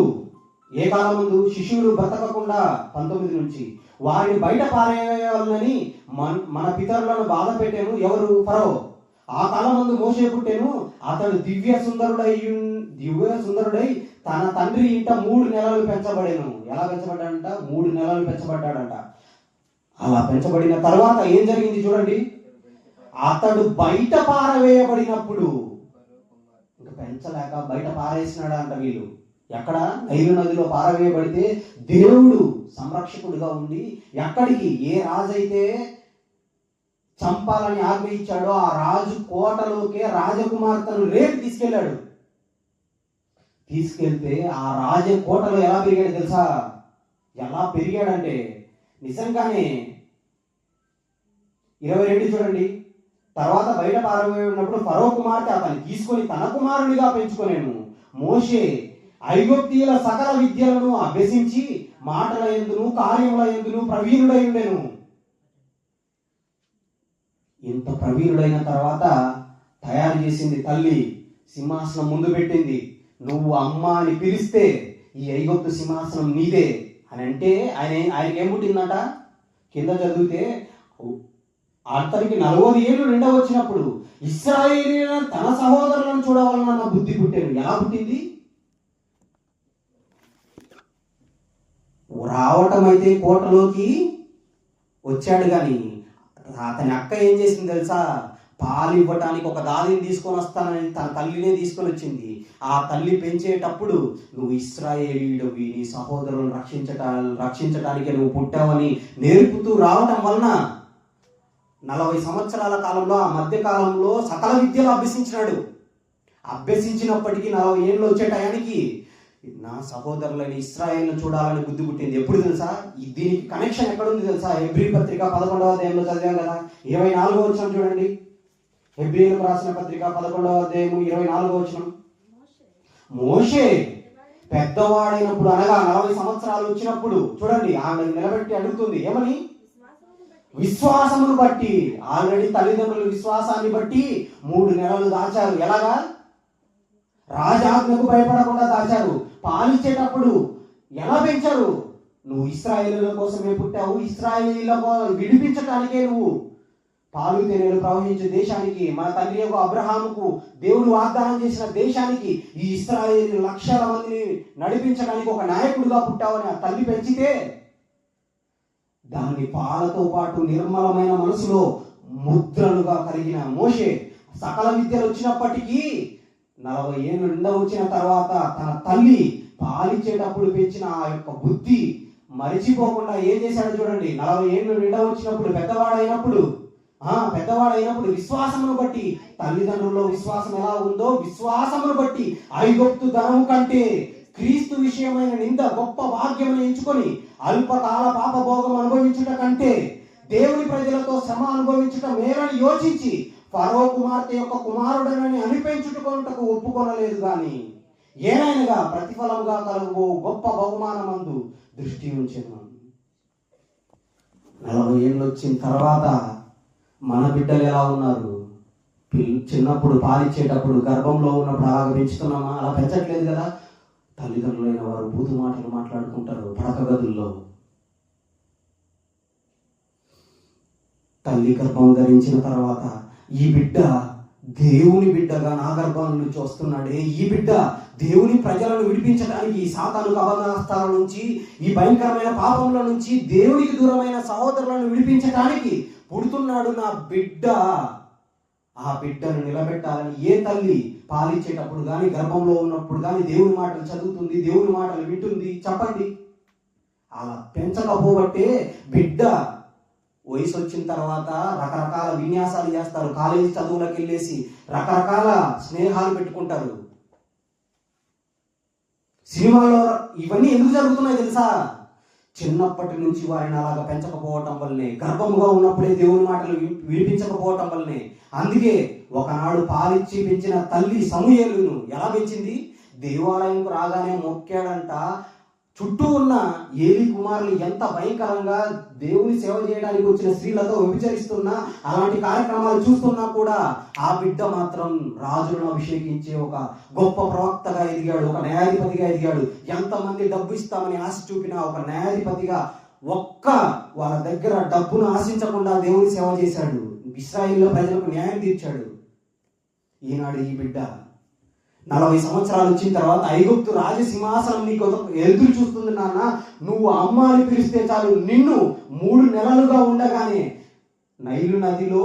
ఏ కాలమందు? శిశువులు బ్రతకకుండా 19 నుంచి వారిని బయట పారేయాలని మన పితరులను బాధ పెట్టాను. ఎవరు? ఫరో. ఆ కాలమందు మోషే పుట్టెను. అతడు దివ్య సుందరుడై తన తండ్రి ఇంట 3 నెలలు పెంచబడేను. ఎలా పెంచబడ్డాడంట? 3 నెలలు పెంచబడ్డాడంట. అలా పెంచబడిన తర్వాత ఏం జరిగింది చూడండి. అతడు బయట పారవేయబడినప్పుడు, ఇంకా పెంచలేక బయట పారేసినాడు అంట. వీళ్ళు ఎక్కడ? నైలు నదిలో పారవేయబడితే దేవుడు సంరక్షకుడిగా ఉండి ఎక్కడికి, ఏ రాజు అయితే చంపాలని ఆజ్ఞ ఇచ్చాడో ఆ రాజు కోటలోకే రాజకుమార్తెను రేపు తీసుకెళ్ళాడు. తీసుకెళ్తే ఆ రాజ కోటలో ఎలా పెరిగాడు తెలుసా? ఎలా పెరిగాడంటే నిజంగానే 22 చూడండి. తర్వాత బయట పారవేయబడినప్పుడు ఫరో కుమార్తె అతన్ని తీసుకొని తన కుమారునిగా పెంచుకొనేను. మోషే ఐగుప్తీయుల సకల విద్యలను అభ్యసించి మాటల యందును కార్యముల యందును ప్రవీణుడై ఉండెను. ఇంత ప్రవీణుడైన తర్వాత తయారు చేసింది తల్లి, సింహాసనం ముందు పెట్టింది. నువ్వు అమ్మ అని పిలిస్తే ఈ ఐగుప్తు సింహాసనం నీదే అని అంటే ఆయనకి ఏం పుట్టిందంట? కింద చదివితే అతనికి 40 ఏళ్ళు నిండా వచ్చినప్పుడు ఇశ్రాయేలీయులను తన సహోదరులను చూడవాలన్న బుద్ధి పుట్టాను. ఎలా పుట్టింది? రావటం అయితే కోటలోకి వచ్చాడు, కానీ అతని అక్క ఏం చేసింది తెలుసా? పాలు ఇవ్వటానికి ఒక దాదిని తీసుకొని వస్తానని తన తల్లినే తీసుకొని వచ్చింది. ఆ తల్లి పెంచేటప్పుడు నువ్వు ఇశ్రాయేలీయుడివి, నీ సహోదరులను రక్షించటానికి నువ్వు పుట్టావని నేర్పుతూ రావటం వలన 40 సంవత్సరాల కాలంలో, ఆ మధ్య కాలంలో సకల విద్యలు అభ్యసించినాడు. అభ్యసించినప్పటికీ 40 ఏళ్ళు వచ్చే టయానికి నా సహోదరులని ఇశ్రాయేల్ను చూడాలని బుద్ధి పుట్టింది. ఎప్పుడు తెలుసా? దీనికి కనెక్షన్ ఎక్కడుంది తెలుసా? హెబ్రీ పత్రిక 11వ అధ్యాయంలో చదివాం కదా. 24వ వచనం చూడండి. హెబ్రీలకు రాసిన పత్రిక 11వ అధ్యాయం 24వ వచనం. మోషే పెద్దవాడైనప్పుడు, అనగా 40 సంవత్సరాలు వచ్చినప్పుడు చూడండి, ఆమె నిలబెట్టి అడుగుతుంది ఏమని? విశ్వాసమును బట్టి. ఆల్రెడీ తల్లిదండ్రుల విశ్వాసాన్ని బట్టి 3 నెలలు దాచారు. ఎలాగా? రాజాజ్ఞకు భయపడకుండా దాచారు. పాలిచ్చేటప్పుడు ఎలా పెంచారు? నువ్వు ఇశ్రాయేలీయుల కోసమే పుట్టావు, ఇశ్రాయేలీయుల విడిపించటానికే నువ్వు పాలు తేనెలు ప్రవహించే దేశానికి, మన తండ్రి యొక్క అబ్రహాముకు దేవుడు వాగ్దానం చేసిన దేశానికి ఈ ఇశ్రాయేలు లక్షల మందిని నడిపించడానికి ఒక నాయకుడిగా పుట్టావని ఆ తల్లి పెంచితే, దాన్ని పాలతో పాటు నిర్మలమైన మనసులో ముద్రలుగా కలిగిన మోషే సకల విద్యలు వచ్చినప్పటికీ 40 ఏళ్ళు నిండా వచ్చిన తర్వాత తన తల్లి పాలిచ్చేటప్పుడు పెంచిన ఆ యొక్క బుద్ధి మరిచిపోకుండా ఏం చేశాడు చూడండి. 40 ఏళ్ళు నిండా వచ్చినప్పుడు పెద్దవాడైనప్పుడు విశ్వాసమును బట్టి, తల్లిదండ్రుల్లో విశ్వాసం ఎలా ఉందో విశ్వాసమును బట్టి ఐగుప్తు ధనము కంటే క్రీస్తు విషయమైన నింద గొప్ప భాగ్యమును ఎంచుకొని అల్పకాల పాపభోగం అనుభవించుట కంటే దేవుని ప్రజలతో శ్రమ అనుభవించుట మేలని యోచించి ఫరో కుమార్తె యొక్క కుమారుడనని అనిపించుటకు ఒప్పుకొనలేదు, కానీ ఏనైనగా ప్రతిఫలముగా కలుగు గొప్ప బహుమానమందు దృష్టి ఉంచెను. 40 ఏళ్ళు వచ్చిన తర్వాత మన బిడ్డలు ఎలా ఉన్నారు? చిన్నప్పుడు పాలిచ్చేటప్పుడు గర్భంలో ఉన్నప్పుడు అలాగ పెంచుతున్నామా? అలా పెంచట్లేదు కదా. తల్లిదండ్రులైన వారు బూతు మాటలు మాట్లాడుకుంటారు పడక గదుల్లో. తల్లి గర్భం ధరించిన తర్వాత ఈ బిడ్డ దేవుని బిడ్డగా నా గర్భం నుంచి వస్తున్నాడే, ఈ బిడ్డ దేవుని ప్రజలను విడిపించడానికి, ఈ సాతాను అబంధనస్థాల నుంచి, ఈ భయంకరమైన పాపంలో నుంచి దేవునికి దూరమైన సహోదరులను విడిపించడానికి పుడుతున్నాడు నా బిడ్డ. ఆ బిడ్డను నిలబెట్టాలని ఏ తల్లి పాలిచ్చేటప్పుడు కానీ, గర్భంలో ఉన్నప్పుడు కానీ దేవుని మాటలు చదువుతుంది, దేవుని మాటలు వింటుంది? చెప్పండి. అలా పెంచకపోబట్టే బిడ్డ వయసు వచ్చిన తర్వాత రకరకాల విన్యాసాలు చేస్తారు. కాలేజీ చదువులకు వెళ్ళేసి రకరకాల స్నేహాలు పెట్టుకుంటారు. సినిమాలో ఇవన్నీ ఎందుకు జరుగుతున్నాయి తెలుసా? చిన్నప్పటి నుంచి వారిని అలాగా పెంచకపోవటం వల్లనే, గర్భముగా ఉన్నప్పుడే దేవుని మాటలు వినిపించకపోవటం వల్లనే. అందుకే ఒకనాడు పాలిచ్చి పెంచిన తల్లి సమూయేలును ఎలా పెంచింది? దేవాలయంకు రాగానే మొక్కాడంట. చుట్టూ ఉన్న ఏలీ కుమారులు ఎంత భయంకరంగా దేవుని సేవ చేయడానికి వచ్చిన స్త్రీలతో వ్యభిచరిస్తున్నా, అలాంటి కార్యక్రమాలు చూస్తున్నా కూడా ఆ బిడ్డ మాత్రం రాజులను అభిషేకించే ఒక గొప్ప ప్రవక్తగా ఎదిగాడు, ఒక న్యాయాధిపతిగా ఎదిగాడు. ఎంతమంది డబ్బు ఇస్తామని ఆశ చూపినా ఒక న్యాయాధిపతిగా వాళ్ళ దగ్గర డబ్బును ఆశించకుండా దేవుని సేవ చేశాడు. ఇశ్రాయేలు ప్రజలకు న్యాయం తీర్చాడు. ఈనాడు ఈ బిడ్డ 40 సంవత్సరాలు వచ్చిన తర్వాత ఐగుప్తు రాజసింహాసనం నీకు ఎదురు చూస్తుంది నాన్న, నువ్వు అమ్మ అని పిలిస్తే చాలు, నిన్ను 3 నెలలుగా ఉండగానే నైలు నదిలో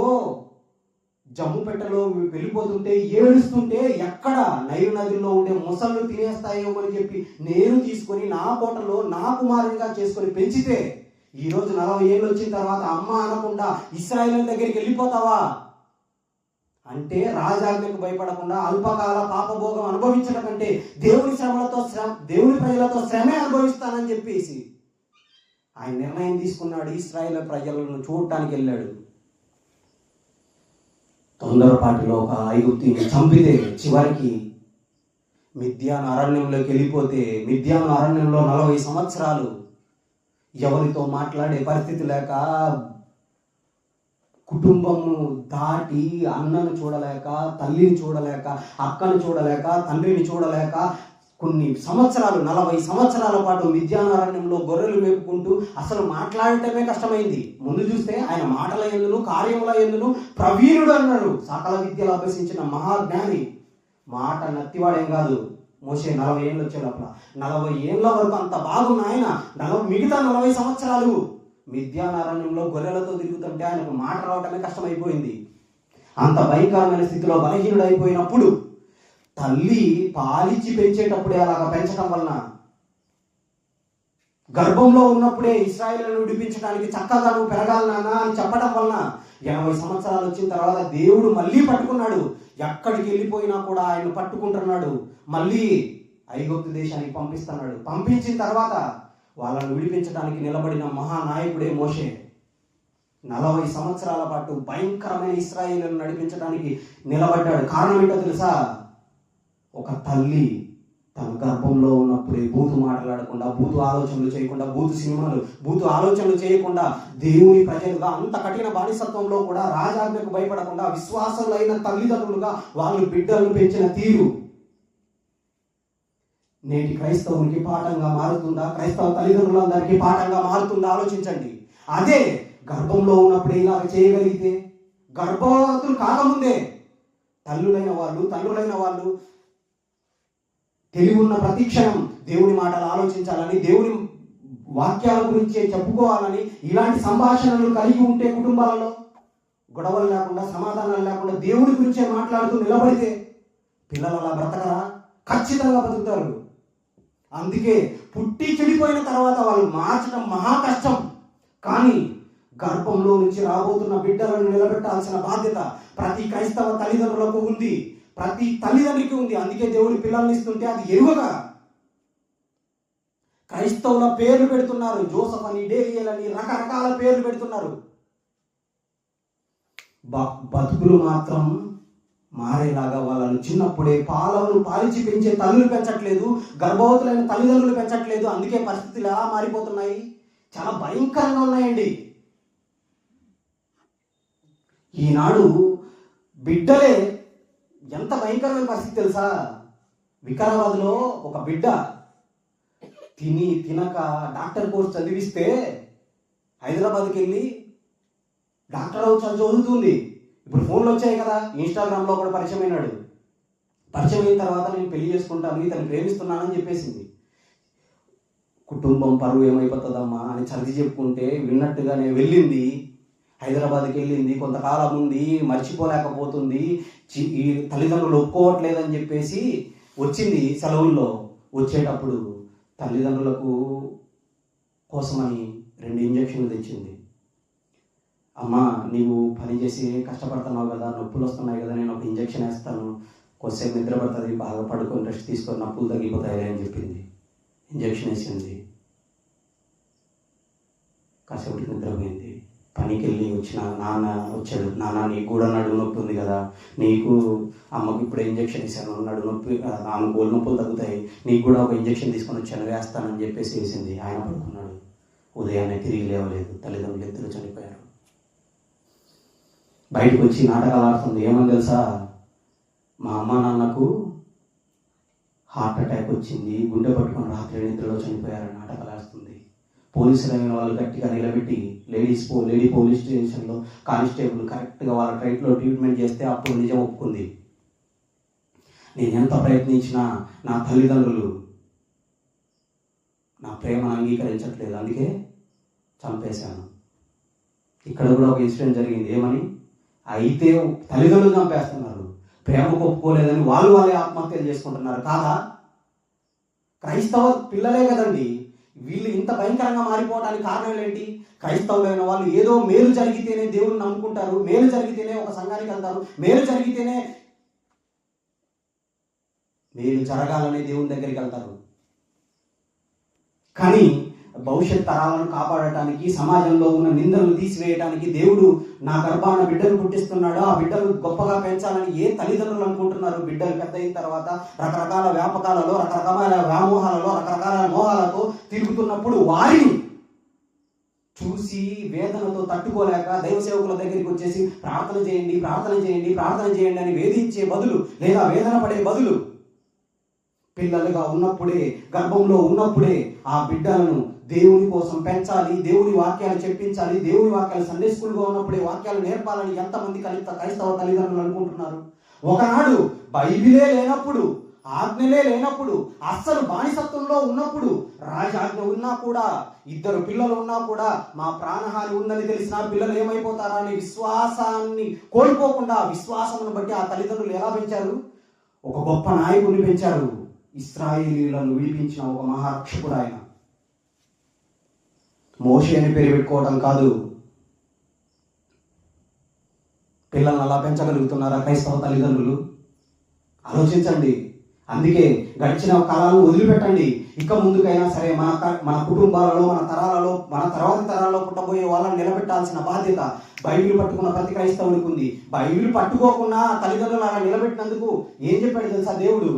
జమ్ము పెట్టలో వెళ్ళిపోతుంటే ఏడుస్తుంటే, ఎక్కడ నైలు నదిలో ఉండే మొసళ్ళు తినేస్తాయేమో అని చెప్పి నేను తీసుకొని నా కోటలో నా కుమారునిగా చేసుకొని పెంచితే, ఈరోజు 40 ఏళ్ళు వచ్చిన తర్వాత అమ్మ అనకుండా ఇశ్రాయేలు దగ్గరికి వెళ్ళిపోతావా? అంటే రాజాజ్ఞకు భయపడకుండా అల్పకాల పాపభోగం అనుభవించడం కంటే దేవుని ప్రజలతో శ్రమే అనుభవిస్తానని చెప్పేసి ఆయన నిర్ణయం తీసుకున్నాడు. ఇశ్రాయేలు ప్రజలను చూడటానికి వెళ్ళాడు. తొందరపాటిలో ఒక ఐగుప్తిని చంపితే, చివరికి మిద్యాను అరణ్యంలోకి వెళ్ళిపోతే, మిద్యాను అరణ్యంలో 40 సంవత్సరాలు ఎవరితో మాట్లాడే పరిస్థితి లేక, కుటుంబము దాటి అన్నను చూడలేక, తల్లిని చూడలేక, అక్కను చూడలేక, తండ్రిని చూడలేక కొన్ని సంవత్సరాలు 40 సంవత్సరాల పాటు మిద్యానారణ్యంలో గొర్రెలు మేపుకుంటూ అసలు మాట్లాడటమే కష్టమైంది. ముందు చూస్తే ఆయన మాటల యందును కార్యముల యందును ప్రవీణుడు అన్నాడు. సకల విద్యలు అభ్యసించిన మహాజ్ఞాని. మాట నత్తివాడేం కాదు. మోషే 40 ఏళ్ళు వచ్చే లోపల 40 ఏళ్ళ వరకు అంత బాగున్న ఆయన మిగతా 40 సంవత్సరాలు మిద్యానారణ్యంలో గొర్రెలతో తిరుగుతుంటే ఆయనకు మాట రావటమే కష్టమైపోయింది. అంత భయంకరమైన స్థితిలో బలహీనుడు అయిపోయినప్పుడు తల్లి పాలిచ్చి పెంచేటప్పుడే అలాగా పెంచడం వలన, గర్భంలో ఉన్నప్పుడే ఇశ్రాయేలును విడిపించడానికి చక్కగా నువ్వు పెరగాలి నాన్న అని చెప్పడం వలన 80 సంవత్సరాలు వచ్చిన తర్వాత దేవుడు మళ్ళీ పట్టుకున్నాడు. ఎక్కడికి వెళ్ళిపోయినా కూడా ఆయన పట్టుకుంటున్నాడు. మళ్ళీ ఐగుప్తు దేశానికి పంపిస్తున్నాడు. పంపించిన తర్వాత వాళ్ళను విడిపించడానికి నిలబడిన మహానాయకుడే మోషే. 40 సంవత్సరాల పాటు భయంకరమైన ఇశ్రాయేలును నడిపించడానికి నిలబడ్డాడు. కారణం ఏంటో తెలుసా? ఒక తల్లి తన గర్భంలో ఉన్నప్పుడే బూతు మాట్లాడకుండా, బూతు ఆలోచనలు చేయకుండా, బూతు ఆలోచనలు చేయకుండా దేవుని ప్రజలుగా అంత కఠిన బానిసత్వంలో కూడా రాజాజ్ఞకు భయపడకుండా విశ్వాసులైన తల్లిదండ్రులుగా వాళ్ళు బిడ్డలను పెంచిన తీరు నేటి క్రైస్తవునికి పాఠంగా మారుతుందా? క్రైస్తవ తల్లిదండ్రులందరికీ పాఠంగా మారుతుందా? ఆలోచించండి. అదే గర్భంలో ఉన్నప్పుడే ఇలాగ చేయగలిగితే, గర్భవతులు కాకముందే తండ్రులైన వాళ్ళు తెలివి ఉన్న ప్రతి క్షణం దేవుని మాటలు ఆలోచించాలని, దేవుని వాక్యాల గురించి చెప్పుకోవాలని, ఇలాంటి సంభాషణలు కలిగి ఉంటే కుటుంబాలలో గొడవలు లేకుండా, సమాధానాలు లేకుండా దేవుని గురించే మాట్లాడుతూ నిలబడితే పిల్లలు అలా బ్రతకరా? ఖచ్చితంగా బతుకుతారు. అందుకే పుట్టి చెడిపోయిన తర్వాత వాళ్ళు మార్చడం మహా కష్టం. కానీ గర్భంలో నుంచి రాబోతున్న బిడ్డలను నిలబెట్టాల్సిన బాధ్యత ప్రతి క్రైస్తవ తల్లిదండ్రులకు ఉంది, ప్రతి తల్లిదండ్రికి ఉంది. అందుకే దేవుడి పిల్లల్ని ఇస్తుంటే అది ఎరువగా క్రైస్తవుల పేర్లు పెడుతున్నారు. జోసఫ్ అని, డేనియల్ అని రకరకాల పేర్లు పెడుతున్నారు. బతుకులు మాత్రం మారేలాగా వాళ్ళను చిన్నప్పుడే పాలను పాలించి పెంచే తల్లులు పెంచట్లేదు, గర్భవతులైన తల్లిదండ్రులు పెంచట్లేదు. అందుకే పరిస్థితులు ఎలా మారిపోతున్నాయి, చాలా భయంకరంగా ఉన్నాయండి. ఈనాడు బిడ్డలే ఎంత భయంకరమైన పరిస్థితి తెలుసా? వికారాబాద్లో ఒక బిడ్డ తినక డాక్టర్ కోర్స్ చదివిస్తే హైదరాబాద్కి వెళ్ళి డాక్టర్ అవ్వచ్చు చదువుతుంది. ఇప్పుడు ఫోన్లు వచ్చాయి కదా, ఇన్స్టాగ్రామ్లో కూడా పరిచయం అయినాడు. పరిచయం అయిన తర్వాత నేను పెళ్లి చేసుకుంటాను, ఇతను ప్రేమిస్తున్నానని చెప్పేసింది. కుటుంబం పరువు ఏమైపోతుందమ్మా అని సర్ది చెప్పుకుంటే విన్నట్టుగానే వెళ్ళింది. హైదరాబాద్కి వెళ్ళింది. కొంతకాలం ఉంది, మర్చిపోలేకపోతుంది. ఈ తల్లిదండ్రులు ఒప్పుకోవట్లేదని చెప్పేసి వచ్చింది సెలవుల్లో. వచ్చేటప్పుడు తల్లిదండ్రులకు కోసమని 2 ఇంజక్షన్లు తెచ్చింది. అమ్మా, నీవు పని చేసి కష్టపడుతున్నావు కదా, నొప్పులు వస్తున్నాయి కదా, నేను ఒక ఇంజక్షన్ వేస్తాను, కొద్దిసేపు నిద్ర పడుతుంది, బాగా పడుకొని రెస్ట్ తీసుకొని నొప్పులు తగ్గిపోతాయి అని చెప్పింది. ఇంజక్షన్ వేసింది. కాసేపటికి నిద్రపోయింది. పనికి వెళ్ళి వచ్చిన నాన్న వచ్చాడు. నాన్న, నీకు కూడా నడుము నొప్పి ఉంది కదా, నీకు అమ్మకి ఇప్పుడే ఇంజక్షన్ ఇస్తాను, నడుము నొప్పి, ఆమె గోలు నొప్పులు తగ్గుతాయి, నీకు కూడా ఒక ఇంజక్షన్ తీసుకొని వచ్చాను, వేస్తానని చెప్పేసి వేసింది. ఆయన పడుకున్నాడు. ఉదయాన్నే తిరిగి లేవలేదు. తల్లిదండ్రులు ఇద్దరు చనిపోయారు. బయటకు వచ్చి నాటకాలు ఆడుతుంది. ఏమని తెలుసా, మా అమ్మ నాన్నకు హార్ట్ అటాక్ వచ్చింది, గుండె పట్టుకొని రాత్రి నిద్రలో చనిపోయారని నాటకాలు ఆడుతుంది. పోలీసులు అయిన వాళ్ళు గట్టిగా నిలబెట్టి లేడీ పోలీస్ స్టేషన్లో కానిస్టేబుల్ కరెక్ట్గా వాళ్ళ ట్రైట్లో ట్రీట్మెంట్ చేస్తే అప్పుడు నిజం ఒప్పుకుంది. నేను ఎంత ప్రయత్నించినా నా తల్లిదండ్రులు నా ప్రేమను అంగీకరించట్లేదు, అందుకే చంపేశాను. ఇక్కడ కూడా ఒక ఇన్సిడెంట్ జరిగింది. ఏమని అయితే తల్లిదండ్రులు చంపేస్తున్నారు, ప్రేమకు ఒప్పుకోలేదని వాళ్ళే ఆత్మహత్యలు చేసుకుంటున్నారు కాదా? క్రైస్తవ పిల్లలే కదండి వీళ్ళు ఇంత భయంకరంగా మారిపోవడానికి కారణం ఏంటి? క్రైస్తవులైన వాళ్ళు ఏదో మేలు జరిగితేనే దేవుని నమ్ముకుంటారు, మేలు జరిగితేనే ఒక సంఘానికి వెళ్తారు, మేలు జరిగితేనే మేలు జరగాలనే దేవుని దగ్గరికి వెళ్తారు. కానీ భవిష్యత్ తరాలను కాపాడటానికి, సమాజంలో ఉన్న నిందలు తీసివేయడానికి దేవుడు నా గర్భాన బిడ్డలు పుట్టిస్తున్నాడు, ఆ బిడ్డలు గొప్పగా పెంచాలని ఏ తల్లిదండ్రులు అనుకుంటున్నారు? బిడ్డలు పెద్ద అయిన తర్వాత రకరకాల వ్యాపకాలలో, రకరకాల వ్యామోహాలలో, రకరకాల మోహాలతో తిరుగుతున్నప్పుడు వారిని చూసి వేదనతో తట్టుకోలేక దైవ సేవకుల దగ్గరికి వచ్చేసి ప్రార్థన చేయండి అని వేధించే బదులు, లేదా వేదన పడే బదులు, పిల్లలుగా ఉన్నప్పుడే, గర్భంలో ఉన్నప్పుడే ఆ బిడ్డలను దేవుని కోసం పెంచాలి, దేవుని వాక్యాలు చెప్పించాలి, దేవుని వాక్యాలు సండే స్కూల్గా ఉన్నప్పుడే వాక్యాలు నేర్పాలని ఎంతమంది క్రైస్తవ తల్లిదండ్రులు అనుకుంటున్నారు? ఒకనాడు బైబిలే లేనప్పుడు, ఆజ్ఞలే లేనప్పుడు, అస్సలు బానిసత్వంలో ఉన్నప్పుడు, రాజాజ్ఞ ఉన్నా కూడా, 2 పిల్లలు ఉన్నా కూడా మా ప్రాణహాని ఉందని తెలిసిన పిల్లలు ఏమైపోతారా అని విశ్వాసాన్ని కోల్పోకుండా, విశ్వాసమును బట్టి ఆ తల్లిదండ్రులు ఎలా పెంచారు? ఒక గొప్ప నాయకుడిని పెంచారు. ఇశ్రాయేలీయులను విడిపించిన ఒక మహారక్షకుడు ఆయన. మోషే అని పేరు పెట్టుకోవడం కాదు. పిల్లల్ని అలా పెంచగలుగుతున్నారా క్రైస్తవ తల్లిదండ్రులు? ఆలోచించండి. అందుకే గడిచిన కాలాలను వదిలిపెట్టండి. ఇక ముందుకైనా సరే మన కుటుంబాలలో, మన తరాలలో, మన తర్వాతి తరాల్లో పుట్టబోయే వాళ్ళని నిలబెట్టాల్సిన బాధ్యత బైబిల్ పట్టుకున్న ప్రతి క్రైస్తవునికి ఉంది. బైబిల్ పట్టుకోకుండా తల్లిదండ్రులు అలా నిలబెట్టినందుకు ఏం చెప్పాడు తెలుసా దేవుడు?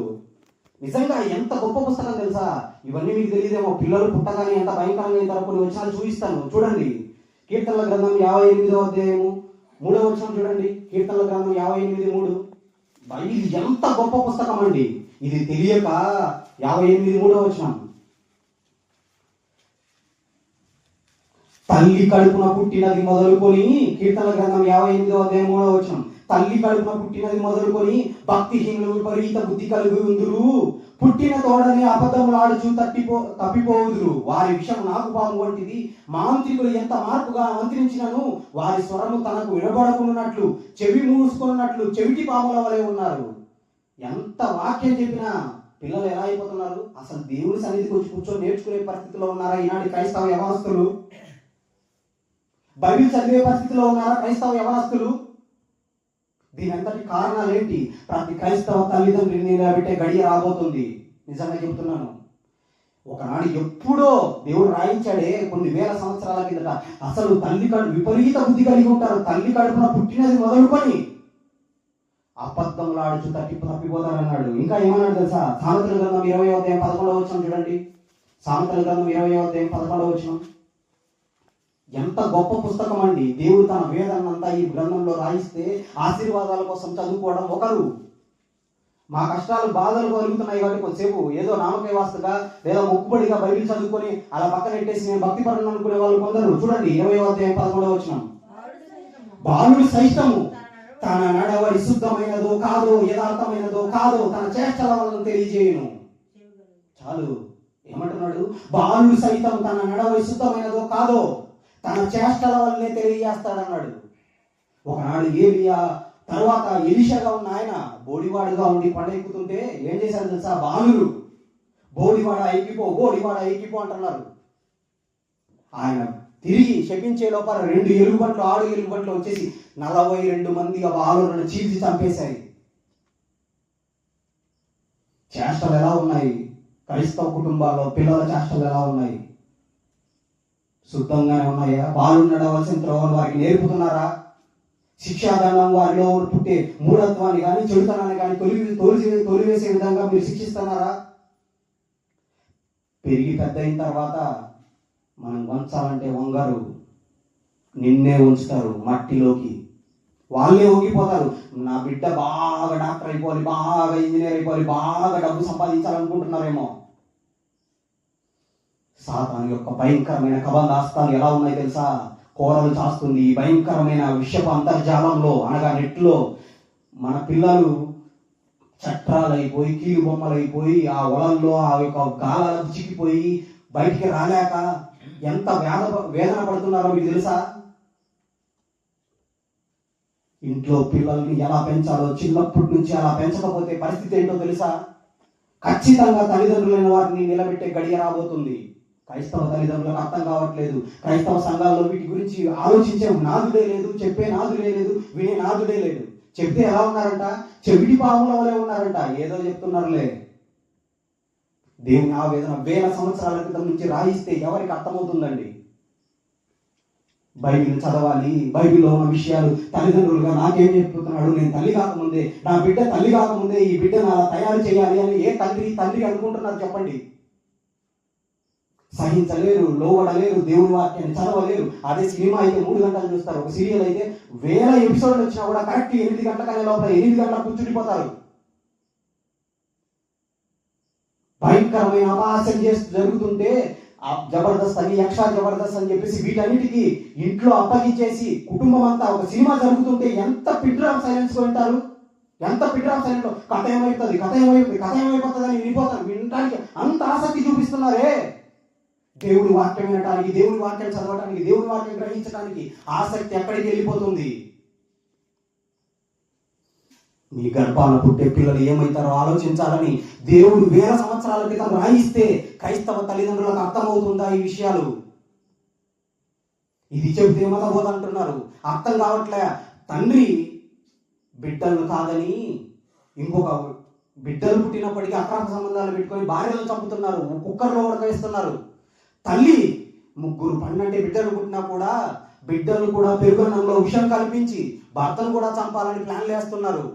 నిజంగా ఎంత గొప్ప పుస్తకం తెలుసా? ఇవన్నీ మీకు తెలియదేమో. పిల్లలు పుట్టగానే ఎంత భయంకరంగా ఇంత కొన్ని వచనాలు చూపిస్తాను చూడండి. కీర్తనల గ్రంథం 58వ అధ్యాయము 3వ వచనం చూడండి. కీర్తనల గ్రంథం 58:3. బైబిల్ ఎంత గొప్ప పుస్తకం అండి. ఇది తెలియక 58:3వ వచనం, తల్లి కడుపున పుట్టినది మొదలుకొని, కీర్తనల గ్రంథం 58వ అధ్యాయం 3వ వచనం, తల్లి కడుపున పుట్టినది మొదలుకొని భక్తిహీనులు విపరీత బుద్ధి కలిగి ఉందురు, పుట్టిన తోడని అబద్ధములు ఆడుచు తప్పిపోవుదురు, వారి విషయం నాకు పాము వంటిది, మాంత్రికులు ఎంత మార్పుగా మంత్రించినను వారి స్వరము తనకు వినబడకున్నట్లు, చెవి మూసుకున్నట్లు చెవిటి పాముల వలె ఉన్నారు. ఎంత వాక్యం చెప్పినా పిల్లలు ఎలా అయిపోతున్నారు? అసలు దేవుని సన్నిధికి వచ్చి కూర్చొని నేర్చుకునే పరిస్థితిలో ఉన్నారా ఈనాటి క్రైస్తవ యవనస్తులు? బైబిల్ చదివే పరిస్థితిలో ఉన్నారా క్రైస్తవ యవనస్తులు? దీని అంతటి కారణాలు ఏంటి? ప్రతి క్రైస్తవ తల్లిదండ్రులు నిలబెట్టే గడియ రాబోతుంది. నిజంగా చెప్తున్నాను. ఒకనాడు ఎప్పుడో దేవుడు రాయించాడే కొన్ని వేల సంవత్సరాల కిందట. అసలు తల్లి విపరీత బుద్ధి కలిగి ఉంటారు. తల్లి కడుపున పుట్టినది మొదలుకొని అబద్ధములు ఆడుచు తప్పిపోతారన్నాడు. ఇంకా ఏమన్నాడు తెలుసా? సామెతల గ్రంథం 20వ అధ్యాయం 11వ వచనం చూడండి. సామెతల గ్రంథం 20వ అధ్యాయం 11వ వచనం. ఎంత గొప్ప పుస్తకం అండి. దేవుడు తన వేదనంతా ఈ గ్రంథంలో రాయిస్తే ఆశీర్వాదాల కోసం చదువుకోవడం ఒకరు. మా కష్టాలు బాధలు కలుగుతున్నాయి కాబట్టి కొద్దిసేపు ఏదో నామకే వాస్తుగా లేదా మొక్కుబడిగా బైబిల్ చదువుకొని అలా పక్కన పెట్టేసి నేను భక్తి పరులను అనుకునే వాళ్ళు కొందరు. చూడండి 20వ అధ్యాయం 11వ వచనం. బాలుడు సైతము తన నడవడి శుద్ధమైనదో కాదో, యథార్థమైనదో కాదో తన చేష్టల వలన తెలియజేయును. చాలు, ఏమంటున్నాడు? బాలుడు సైతం తన నడవడి శుద్ధమైనదో కాదో తన చేష్టల వల్లనే తెలియజేస్తాడన్నాడు. ఒకనాడు ఏలియా తర్వాత ఎలీషాగా ఉన్న ఆయన బోడివాడుగా ఉండి కొండ ఎక్కుతుంటే ఏం చేశారు తెలుసా? బాలురు బోడివాడ ఎక్కిపో అంటున్నారు. ఆయన తిరిగి శపించే లోపల 2 ఎలుగుబంట్లు, 6 ఎలుగుబంట్లు వచ్చేసి 42 మంది ఆ బాలులను చీల్చి చంపేశాయి. చేష్టలు ఎలా ఉన్నాయి? క్రైస్తవ కుటుంబాల్లో పిల్లల చేష్టలు ఎలా ఉన్నాయి? శుద్ధంగానే ఉన్నాయా? బాలు నడవలసిన త్రోవలు వారికి నేర్పుతున్నారా? శిక్షాదండం వారిలో పుట్టే మూఢత్వాన్ని కానీ చెడుతనాన్ని కానీ తొలివేసే విధంగా మీరు శిక్షిస్తున్నారా? పెరిగి పెద్ద అయిన తర్వాత మనం వంచాలంటే వంగరు, నిన్నే ఉంచుతారు మట్టిలోకి. వాళ్ళే ఊగిపోతారు. నా బిడ్డ బాగా డాక్టర్ అయిపోవాలి, బాగా ఇంజనీర్ అయిపోవాలి, బాగా డబ్బు సంపాదించాలనుకుంటున్నారేమో. సాతాను యొక్క భయంకరమైన కబంధాస్తాలు ఎలా ఉన్నాయి తెలుసా? కోరలు చాస్తుంది. భయంకరమైన విషపు అంతర్జాలంలో అనగా నెట్లో మన పిల్లలు చట్రాలైపోయి, కీలు బొమ్మలైపోయి, ఆ ఒలల్లో ఆ యొక్క గాలాలకు చిక్కిపోయి బయటికి రాలేక ఎంత వేదన పడుతున్నారో మీకు తెలుసా? ఇంట్లో పిల్లల్ని ఎలా పెంచాలో చిన్నప్పటి నుంచి అలా పెంచకపోతే పరిస్థితి ఏంటో తెలుసా? ఖచ్చితంగా తల్లిదండ్రులైన వారిని నిలబెట్టే గడియ రాబోతుంది. క్రైస్తవ తల్లిదండ్రులకు అర్థం కావట్లేదు. క్రైస్తవ సంఘాల్లో వీటి గురించి ఆలోచించే నాదుడే లేదు, చెప్పే నాదుడే లేదు, వినే నాదుడే లేదు. చెప్తే ఎలా ఉన్నారంట? చెవిటి పాముల వలె ఉన్నారంట. ఏదో చెప్తున్నారులే. దేవుని ఆవేదన 1000 సంవత్సరాల క్రితం నుంచి రాయిస్తే ఎవరికి అర్థమవుతుందండి? బైబిల్ చదవాలి, బైబిల్లో ఉన్న విషయాలు తల్లిదండ్రులుగా నాకేం చెప్తున్నాడు? నేను తల్లి కాకముందే, నా బిడ్డ తల్లి కాకముందే ఈ బిడ్డను అలా తయారు చేయాలి అని ఏ తండ్రి అనుకుంటున్నారు చెప్పండి? సహించలేరు, లోబడలేరు, దేవుని వాక్యాన్ని చదవలేరు. అదే సినిమా అయితే 3 గంటలు చూస్తారు. ఒక సీరియల్ అయితే 1000 ఎపిసోడ్లు వచ్చినా కూడా కరెక్ట్ 8 గంటల లోపల 8 గంటలకు కూర్చుండిపోతారు. భయంకరమైన అపహాస్యం జరుగుతుంటే జబర్దస్త్ అని, యక్ష జబర్దస్త్ అని చెప్పేసి వీటన్నిటికీ ఇంట్లో అప్పగించేసి కుటుంబం అంతా ఒక సినిమా జరుగుతుంటే ఎంత పిటర్ ఆఫ్ సైలెన్స్ వింటారు? ఎంత పిటర్ ఆఫ్ సైలెన్స్ లో కథ ఏమైపోతుంది అని వినిపోతారు. వినడానికి అంత ఆసక్తి చూపిస్తున్నారే. దేవుని వాక్యం వినటానికి, దేవుని వాక్యం చదవటానికి, దేవుని వాక్యం గ్రహించడానికి ఆసక్తి ఎక్కడికి వెళ్ళిపోతుంది? మీ గర్భాన పుట్టే పిల్లలు ఏమవుతారో ఆలోచించాలని దేవుడు 1000 సంవత్సరాల క్రితం రాయిస్తే క్రైస్తవ తల్లిదండ్రులకు అర్థమవుతుందా ఈ విషయాలు? ఇది చెబితే మతబోధ అంటున్నారు. అర్థం కావట్లే. తండ్రి బిడ్డలను కాదని ఇంకొక బిడ్డలు పుట్టినప్పటికీ అక్రమ సంబంధాలు పెట్టుకొని భార్యలను చంపుతున్నారు, కుక్కర్లో ఉడకవేస్తున్నారు. తల్లి 3 పన్నంటే బిడ్డలు పుట్టినా కూడా బిడ్డలు కూడా పెరుగన్నంలో విషం కల్పించి భర్తను కూడా చంపాలని ప్లాన్లు వేస్తున్నారు.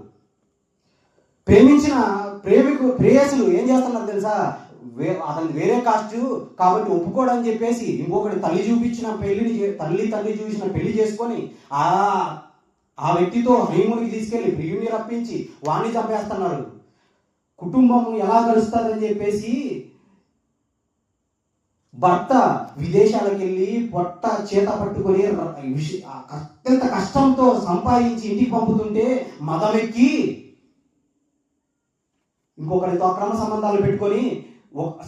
ప్రేమించిన ప్రేయసులు ఏం చేస్తున్నారు తెలుసా? అతను వేరే కాస్ట్ కాబట్టి ఒప్పుకోడని చెప్పేసి ఇంకొకటి తల్లి చూపించిన తండ్రి చూపించిన పెళ్లి చేసుకొని ఆ వ్యక్తితో హనీమూన్కి తీసుకెళ్లి ప్రియుని రప్పించి వాణ్ణి చంపేస్తున్నారు. కుటుంబం ఎలా గడుస్తుందని చెప్పేసి భర్త విదేశాలకు వెళ్ళి పొట్ట చేత పట్టుకొని అత్యంత కష్టంతో సంపాదించి ఇంటికి పంపుతుంటే మదమెక్కి ఇంకొకరితో అక్రమ సంబంధాలు పెట్టుకొని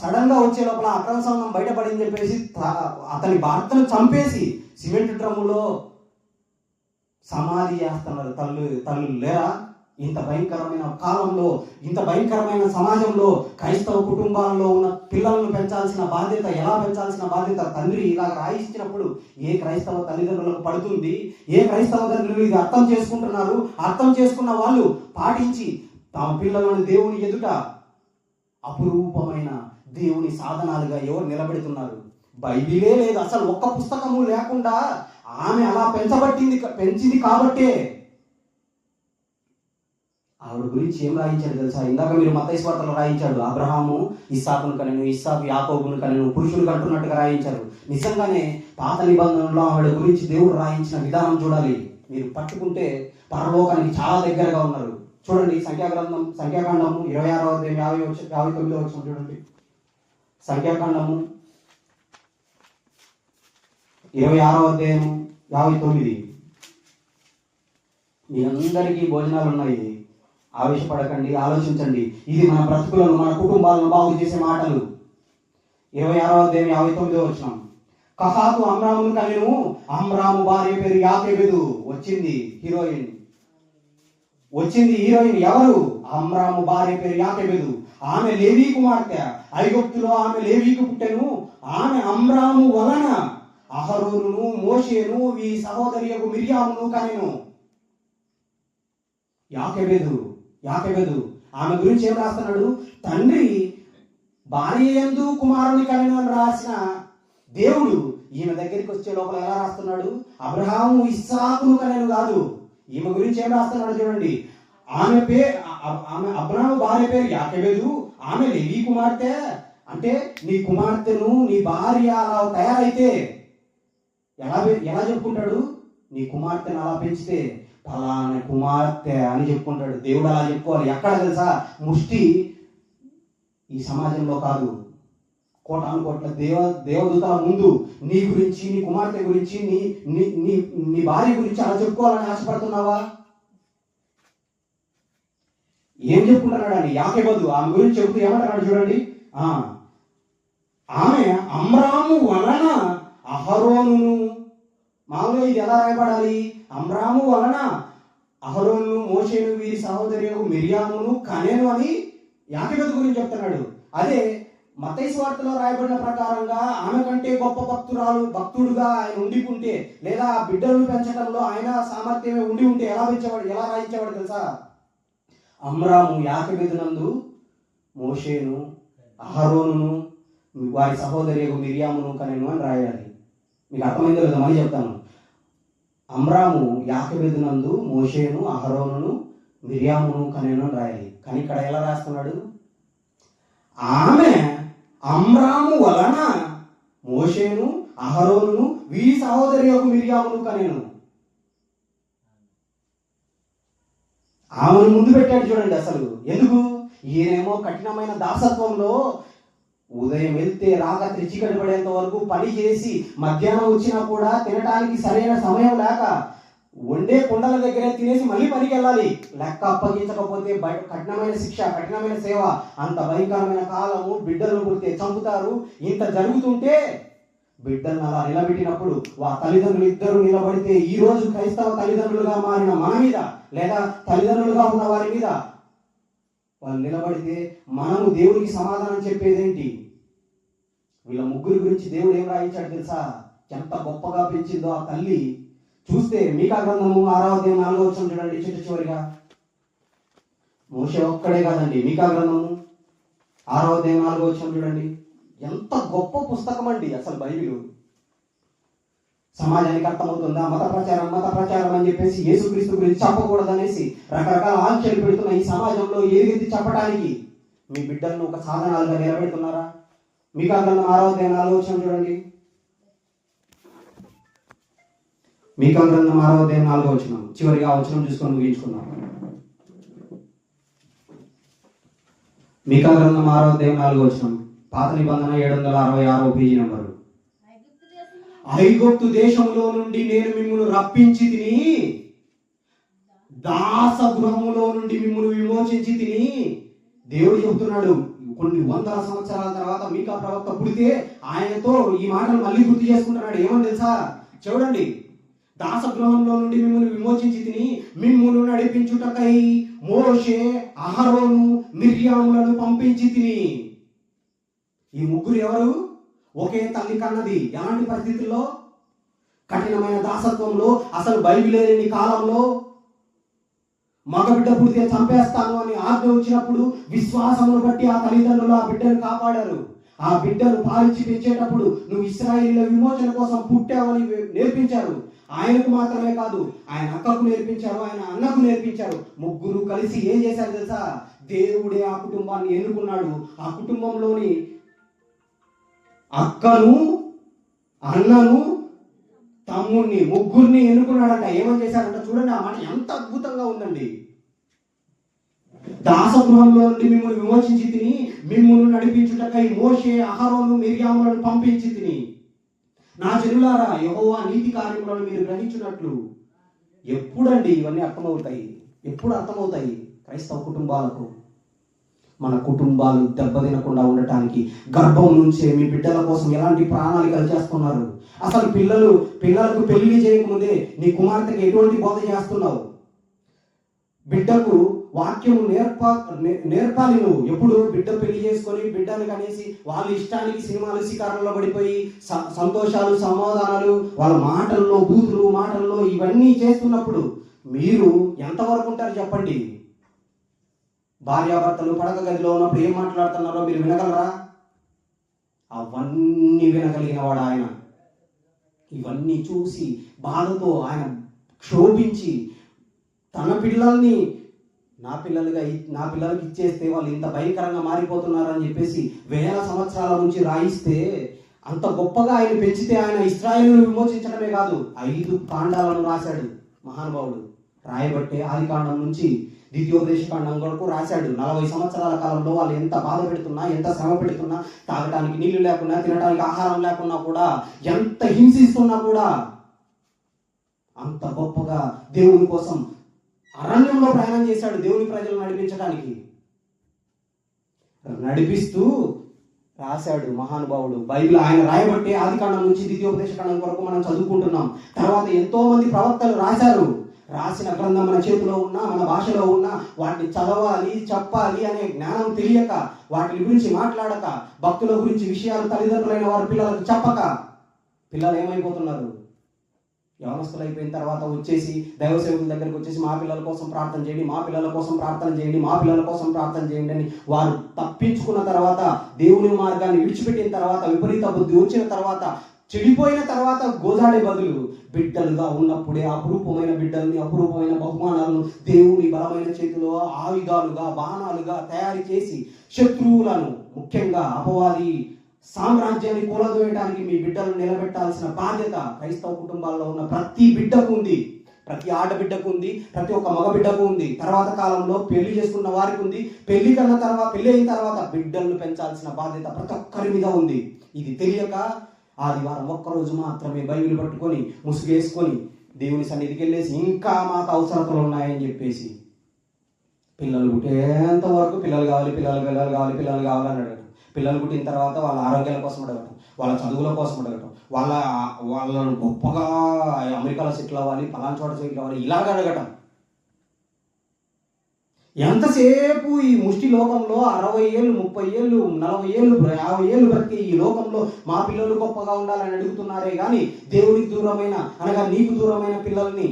సడన్ గా వచ్చే లోపల అక్రమ సంబంధం బయటపడింది చెప్పేసి అతని భర్తను చంపేసి సిమెంట్ డ్రమ్ములో సమాధి చేస్తున్నారు. తల్లు లేరా? ఇంత భయంకరమైన కాలంలో, ఇంత భయంకరమైన సమాజంలో క్రైస్తవ కుటుంబాలలో ఉన్న పిల్లలను పెంచాల్సిన బాధ్యత, ఎలా పెంచాల్సిన బాధ్యత తండ్రి ఇలా రాయిచ్చినప్పుడు ఏ క్రైస్తవ తల్లిదండ్రులకు పడుతుంది? ఏ క్రైస్తవ తల్లిదండ్రులు ఇది అర్థం చేసుకుంటున్నారు? అర్థం చేసుకున్న వాళ్ళు పాటించి తమ పిల్లలను దేవుని ఎదుట అపురూపమైన దేవుని సాధనాలుగా ఎవరు నిలబెడుతున్నారు? బైబిలే లేదు, అసలు ఒక్క పుస్తకము లేకుండా ఆమె అలా పెంచింది కాబట్టే. ఆవిడ గురించి ఏం రాయించాడు తెలుసా? ఇందాక మీరు మత్తయి సువార్తలో రాయించాడు, అబ్రహాము ఇస్సాకును కనెను, ఇస్సాకు యాకోబును కనెను, పురుషులు కంటున్నట్టుగా రాయించారు. నిజంగానే పాత నిబంధనలో ఆవిడ గురించి దేవుడు రాయించిన విధానం చూడాలి. మీరు పట్టుకుంటే పరలోకానికి చాలా దగ్గరగా ఉన్నారు. చూడండి, సంఖ్యాకాండము 26వ అధ్యాయం 59వ వచనం చూడండి. సంఖ్యాకాండము 26వ అధ్యాయము 59. మీ అందరికీ భోజనాలు ఉన్నాయి, ఆవేశపడకండి, ఆలోచించండి. ఇది మన బ్రతుకులను, మన కుటుంబాలను బాగు చేసే మాటలు. 26వ అధ్యాయం 59వ వచనం. కహాతు అమ్రామును కనెను, అమ్రాము భార్య పేరు యాకెబెదు. వచ్చింది హీరోయిన్. ఎవరు? అమ్రాము భార్య పేరు యాకెబెదు. ఆమె లేవీ కుమార్తె. ఐగుప్తులో ఆమె లేవీకు పుట్టెను. ఆమె అమ్రాము వలన అహరోనును మోషేను ఈ సహోదరియకు మిర్యామును కనెను. యాకెబెదు. ఆమె గురించి ఏం రాస్తున్నాడు? తండ్రి భార్య యందు కుమారుని కనెను అని రాసిన దేవుడు ఈమె దగ్గరికి వచ్చే లోపల ఎలా రాస్తున్నాడు? అబ్రహాము ఇస్సాకును కనెను కాదు. ఈమె గురించి ఏం రాస్తున్నాడు చూడండి. ఆమె అబ్రహాము భార్య పేరు యాకెబెదు, ఆమె లేవీ కుమార్తె. అంటే నీ కుమార్తెను, నీ భార్య అలా తయారైతే ఎలా చెప్పుకుంటాడు? నీ కుమార్తెను అలా పెంచితే ఫలానా కుమార్తె అని చెప్పుకుంటాడు. దేవుడు అలా చెప్పుకోవాలి. ఎక్కడ తెలుసా? ముష్టి ఈ సమాజంలో కాదు, కోటాను కోట్ల దేవదూతల ముందు నీ గురించి, నీ కుమార్తె గురించి, నీ భార్య గురించి అలా చెప్పుకోవాలని ఆశపడుతున్నావా? ఏం చెప్పుకుంటున్నాడు అని యాకెబెదు ఆమె గురించి చెబుతూ ఏమంటున్నాడు చూడండి. ఆమె అమ్రాము వలన అహరోనును, మామూలుగా ఇది ఎలా రాయబడాలి? అమ్రాము వలన అహరోనును మోషేను వీరి సహోదరియకు మిర్యామును కనెను అని యాకెబెదు గురించి చెప్తున్నాడు. అదే మత్తయి సువార్తలో రాయబడిన ప్రకారంగా ఆమె కంటే గొప్ప భక్తుడుగా ఆయన ఉండికుంటే, లేదా ఆ బిడ్డలను పెంచడంలో ఆయన సామర్థ్యమే ఉండి ఉంటే ఎలా రాయించేవాడు తెలుసా? అమ్రాము యాకెబెదునందు మోషేను అహరోనును వారి సహోదరియకు మిర్యామును కనెను అని రాయాలి. మీకు అర్థమైందో లేదో మళ్ళీ చెప్తాను. అమ్రాము యాకెబెదునందు మోషేను అహరోనును మిర్యామును కనెను అని రాయాలి. కానీ ఇక్కడ ఎలా రాస్తున్నాడు? ఆమె అమ్రాము వలన మోషేను అహరోనును వీరి సహోదరియకు మిర్యామును కనెను. ఆమెను ముందు పెట్టాడు చూడండి. అసలు ఎందుకు? ఈయనేమో కఠినమైన దాసత్వంలో ఉదయం వెళ్తే రాత్రి చీకటి పడేంత వరకు పని చేసి మధ్యాహ్నం వచ్చినా కూడా తినడానికి సరైన సమయం లేక వండే కుండల దగ్గరే తినేసి మళ్ళీ పనికి వెళ్ళాలి. లెక్క అప్పగించకపోతే కఠినమైన శిక్ష, కఠినమైన సేవ, అంత భయంకరమైన కాలము. బిడ్డలను పుడితే చంపుతారు. ఇంత జరుగుతుంటే బిడ్డలను అలా నిలబెట్టినప్పుడు తల్లిదండ్రులు ఇద్దరు నిలబడితే ఈ రోజు క్రైస్తవ తల్లిదండ్రులుగా మారిన మన మీద, లేదా తల్లిదండ్రులుగా ఉన్న వారి మీద వాళ్ళు నిలబడితే మనము దేవుడికి సమాధానం చెప్పేదేంటి? వీళ్ళ ముగ్గురి గురించి దేవుడు ఏం రాయించాడు తెలుసా? ఎంత గొప్పగా పెంచిందో ఆ తల్లి. చూస్తే మీకా గ్రంథము 6వ అధ్యాయం 4వ వచనం చూడండి. చివరిగా మోషే ఒక్కడే కాదండి, మీకా గ్రంథము 6వ అధ్యాయం 4వ వచనం చూడండి. ఎంత గొప్ప పుస్తకం అండి అసలు బైబిల్. సమాజానికి అర్థమవుతుందా? మత ప్రచారం అని చెప్పేసి యేసుక్రీస్తు గురించి చెప్పకూడదనేసి రకరకాల ఆంక్షలు పెడుతున్న ఈ సమాజంలో ఏది చెప్పడానికి మీ బిడ్డలను ఒక సాధనాలుగా నిలబెడుతున్నారా? మీకా గ్రంథం 6వ అధ్యాయం 4వ వచనం చూడండి. మీకా గ్రంథం 6వ అధ్యాయం 4వ వచనం. చివరిగా ఆ వచనం చూసుకొని ముగించుకున్నాం. మీకా గ్రంథం 6వ అధ్యాయం 4వ వచనం. పాత నిబంధన 766వ పేజీ నంబరు. ఐగుప్తు దేశంలో నుండి నేను మిమ్మును రప్పించి తిని, దాస గృహములో నుండి మిమ్మును విమోచించి తిని. దేవుడు చెబుతున్నాడు. కొన్ని వందల సంవత్సరాల తర్వాత మీకా ప్రవక్త పుడితే ఆయనతో ఈ మాటలు మళ్ళీ గుర్తు చేసుకుంటున్నాడు. ఏమని తెలుసా? చూడండి. దాస గృహంలో నుండి మిమ్మును విమోచించి తిని, మిమ్మును నడిపించుటకై మోషే అహరోను మిర్యాములను పంపించి తిని. ఈ ముగ్గురు ఎవరు? ఒకే తల్లి కన్నది. ఎలాంటి పరిస్థితుల్లో? కఠినమైన దాసత్వంలో, అసలు బైబిల్ లేని కాలంలో, మగబిడ్డ పుడితే చంపేస్తాను అని ఆజ్ఞ వచ్చినప్పుడు విశ్వాసమును బట్టి ఆ తల్లిదండ్రులు ఆ బిడ్డను కాపాడారు. ఆ బిడ్డను పాలించి పెంచేటప్పుడు నువ్వు ఇశ్రాయేలీయుల విమోచన కోసం పుట్టావని నేర్పించారు. ఆయనకు మాత్రమే కాదు, ఆయన అక్కకు నేర్పించారు, ఆయన అన్నకు నేర్పించారు. ముగ్గురు కలిసి ఏం చేశారు తెలుసా? దేవుడే ఆ కుటుంబాన్ని ఎన్నుకున్నాడు. ఆ కుటుంబంలోని అక్కను, అన్నను, తమ్ముడిని, ముగ్గురిని ఎన్నుకున్నాడంట. ఏమని చేశాడంట చూడండి. ఆ మాట ఎంత అద్భుతంగా ఉందండి. దాసగృహంలో నుండి మిమ్మల్ని విమోచించి తిని, మిమ్మల్ని నడిపించుటకై మోషే అహరోను మిర్యాములను పంపించి తిని. నా జనులారా, యెహోవా నీతి కార్యములను మీరు గ్రహించున్నట్లు ఎప్పుడండి ఇవన్నీ అర్థమవుతాయి? ఎప్పుడు అర్థమవుతాయి క్రైస్తవ కుటుంబాలకు? మన కుటుంబాలు దెబ్బతినకుండా ఉండటానికి గర్భం నుంచే మీ బిడ్డల కోసం ఎలాంటి ప్రణాళికలు చేస్తున్నారు? అసలు పిల్లలకు పెళ్లి చేయకముందే నీ కుమార్తెకి ఎటువంటి బోధ చేస్తున్నావు? బిడ్డకు వాక్యము నేర్పాలి నువ్వు. ఎప్పుడు బిడ్డ పెళ్లి చేసుకొని బిడ్డను కనేసి వాళ్ళ ఇష్టానికి సినిమాలు శిఖారంలో పడిపోయి సంతోషాలు సమాధానాలు వాళ్ళ మాటల్లో బూతులు మాటల్లో ఇవన్నీ చేస్తున్నప్పుడు మీరు ఎంతవరకు ఉంటారు చెప్పండి? భార్యాభర్తలు పడక గదిలో ఉన్నప్పుడు ఏం మాట్లాడుతున్నారో మీరు వినగలరా? అవన్నీ వినగలిగిన వాడు ఆయన. ఇవన్నీ చూసి బాధతో ఆయన క్షోభించి తన పిల్లల్ని నా పిల్లలకి ఇచ్చేస్తే వాళ్ళు ఇంత భయంకరంగా మారిపోతున్నారని చెప్పేసి 1000 సంవత్సరాల నుంచి రాయిస్తే, అంత గొప్పగా ఆయన పెంచితే ఆయన ఇశ్రాయేలును విమోచించడమే కాదు 5 కాండాలను రాశాడు మహానుభావుడు. రాయబట్టే ఆది కాండం నుంచి ద్వితీయోపదేశ కాండం వరకు రాశాడు. 40 సంవత్సరాల కాలంలో వాళ్ళు ఎంత బాధ పెడుతున్నా, ఎంత శ్రమ పెడుతున్నా, తాగడానికి నీళ్లు లేకున్నా, తినడానికి ఆహారం లేకున్నా కూడా, ఎంత హింసిస్తున్నా కూడా అంత గొప్పగా దేవుని కోసం అరణ్యంలో ప్రయాణం చేశాడు. దేవుని ప్రజలు నడిపించడానికి నడిపిస్తూ రాశాడు మహానుభావుడు. బైబిల్ ఆయన రాయబట్టే ఆది కాండం నుంచి ద్వితీయోపదేశ కాండం వరకు మనం చదువుకుంటున్నాం. తర్వాత ఎంతో మంది ప్రవక్తలు రాశారు. రాసిన గ్రంథం మన చేతిలో ఉన్నా, మన భాషలో ఉన్నా, వాటిని చదవాలి, చెప్పాలి అనే జ్ఞానం తెలియక, వాటి గురించి మాట్లాడక, భక్తుల గురించి విషయాలు తల్లిదండ్రులైన వారు పిల్లలకు చెప్పక పిల్లలు ఏమైపోతున్నారు? యవనస్తులు అయిపోయిన తర్వాత వచ్చేసి దైవ సేవకుల దగ్గరికి వచ్చేసి మా పిల్లల కోసం ప్రార్థన చేయండి, మా పిల్లల కోసం ప్రార్థన చేయండి, మా పిల్లల కోసం ప్రార్థన చేయండి అని వారు తప్పించుకున్న తర్వాత, దేవుని మార్గాన్ని విడిచిపెట్టిన తర్వాత, విపరీత బుద్ధి వచ్చిన తర్వాత, చెడిపోయిన తర్వాత గోజాడే బదులు బిడ్డలుగా ఉన్నప్పుడే అపురూపమైన బిడ్డల్ని, అపురూపమైన బహుమానాలను దేవుని బలమైన చేతిలో ఆయుధాలుగా, బాణాలుగా తయారు చేసి శత్రువులను, ముఖ్యంగా అపవాది సామ్రాజ్యాన్ని కూలదోయడానికి మీ బిడ్డలను నిలబెట్టాల్సిన బాధ్యత క్రైస్తవ కుటుంబాల్లో ఉన్న ప్రతి బిడ్డకు ఉంది. ప్రతి ఆడబిడ్డకు ఉంది, ప్రతి ఒక్క మగ బిడ్డకు ఉంది. తర్వాత కాలంలో పెళ్లి చేసుకున్న వారికి ఉంది. పెళ్లి అయిన తర్వాత బిడ్డలను పెంచాల్సిన బాధ్యత ప్రతి ఒక్కరి మీద ఉంది. ఇది తెలియక ఆదివారం ఒక్కరోజు మాత్రమే బైబిల్ పట్టుకొని ముసుగేసుకొని దేవుని సన్నిధికి వెళ్ళేసి ఇంకా మాకు అవసరతలు ఉన్నాయని చెప్పేసి పిల్లలు పుట్టేంత వరకు పిల్లలు కావాలి అని అడగటం. పిల్లలు పుట్టిన తర్వాత వాళ్ళ ఆరోగ్యాల కోసం అడగటం, వాళ్ళ చదువుల కోసం అడగటం, వాళ్ళను గొప్పగా అమెరికాలో సెటిల్ అవ్వాలి, పలానా చోట సెటిల్ అవ్వాలి, ఇలాగ అడగటం. ఎంతసేపు ఈ ముష్టి లోకంలో 60 ఏళ్ళు, 30 ఏళ్ళు, 40 ఏళ్ళు, 50 ఏళ్ళు బ్రతికి ఈ లోకంలో మా పిల్లలు గొప్పగా ఉండాలని అడుగుతున్నారే కానీ దేవునికి దూరమైన, అనగా నీకు దూరమైన పిల్లల్ని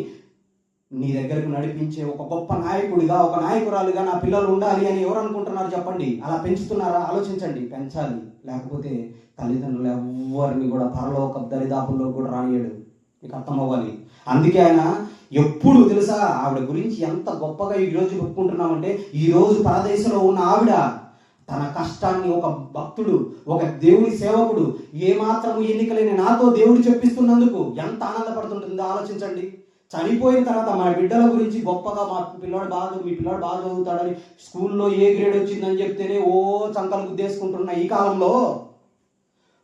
నీ దగ్గరకు నడిపించే ఒక గొప్ప నాయకుడిగా, ఒక నాయకురాలుగా నా పిల్లలు ఉండాలి అని ఎవరు అనుకుంటున్నారు చెప్పండి? అలా పెంచుతున్నారా? ఆలోచించండి. పెంచాలి. లేకపోతే తల్లిదండ్రులు ఎవరిని కూడా పరలోక దరిదాపుల్లో కూడా రానియడు. మీకు అర్థం అవ్వాలి. అందుకే ఆయన ఎప్పుడు తెలుసా, ఆవిడ గురించి ఎంత గొప్పగా ఈరోజు చెప్పుకుంటున్నామంటే, ఈరోజు పరదేశంలో ఉన్న ఆవిడ తన కష్టాన్ని ఒక భక్తుడు, ఒక దేవుని సేవకుడు, ఏమాత్రము ఎన్నికలేని నాతో దేవుడు చెప్పిస్తున్నందుకు ఎంత ఆనందపడుతుంటుందో ఆలోచించండి. చనిపోయిన తర్వాత మా బిడ్డల గురించి గొప్పగా మీ పిల్లాడు బాగా చదువుతాడని స్కూల్లో ఏ గ్రేడ్ వచ్చిందని చెప్తేనే చంకలు గుద్దేసుకుంటున్న ఈ కాలంలో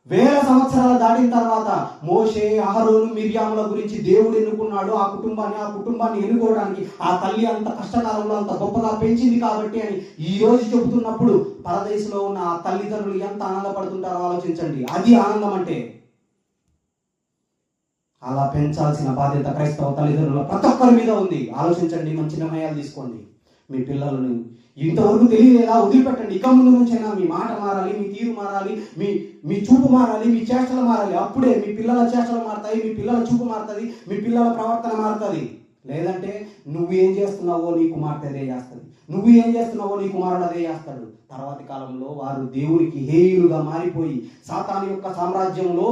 1000 సంవత్సరాలు దాటిన తర్వాత మోషే, అహరోను, మిర్యాముల గురించి దేవుడు ఎన్నుకున్నాడు. ఆ కుటుంబాన్ని ఎన్నుకోవడానికి ఆ తల్లి అంత కష్టకాలంలో అంత గొప్పగా పెంచింది కాబట్టి అని ఈ రోజు చెబుతున్నప్పుడు పరదేశంలో ఉన్న ఆ తల్లిదండ్రులు ఎంత ఆనందపడుతుంటారో ఆలోచించండి. అది ఆనందం అంటే. అలా పెంచాల్సిన బాధ్యత క్రైస్తవ తల్లిదండ్రుల ప్రతి ఒక్కరి మీద ఉంది. ఆలోచించండి, మంచి నిర్ణయాలు తీసుకోండి. మీ పిల్లలను ఇంతవరకు తెలియలేదా? వదిలిపెట్టండి. ఇక ముందు నుంచైనా మీ మాట మారాలి, మీ తీరు మారాలి, మీ చూపు మారాలి, మీ చేష్టలు మారాలి. అప్పుడే మీ పిల్లల చేష్టలు మారుతాయి, మీ పిల్లల చూపు మారుతుంది, మీ పిల్లల ప్రవర్తన మారుతుంది. లేదంటే నువ్వు ఏం చేస్తున్నావో నీ కుమార్తె అదే చేస్తుంది, నువ్వు ఏం చేస్తున్నావో నీ కుమారుడు అదే చేస్తాడు. తర్వాతి కాలంలో వారు దేవునికి హేయులుగా మారిపోయి సాతాను యొక్క సామ్రాజ్యంలో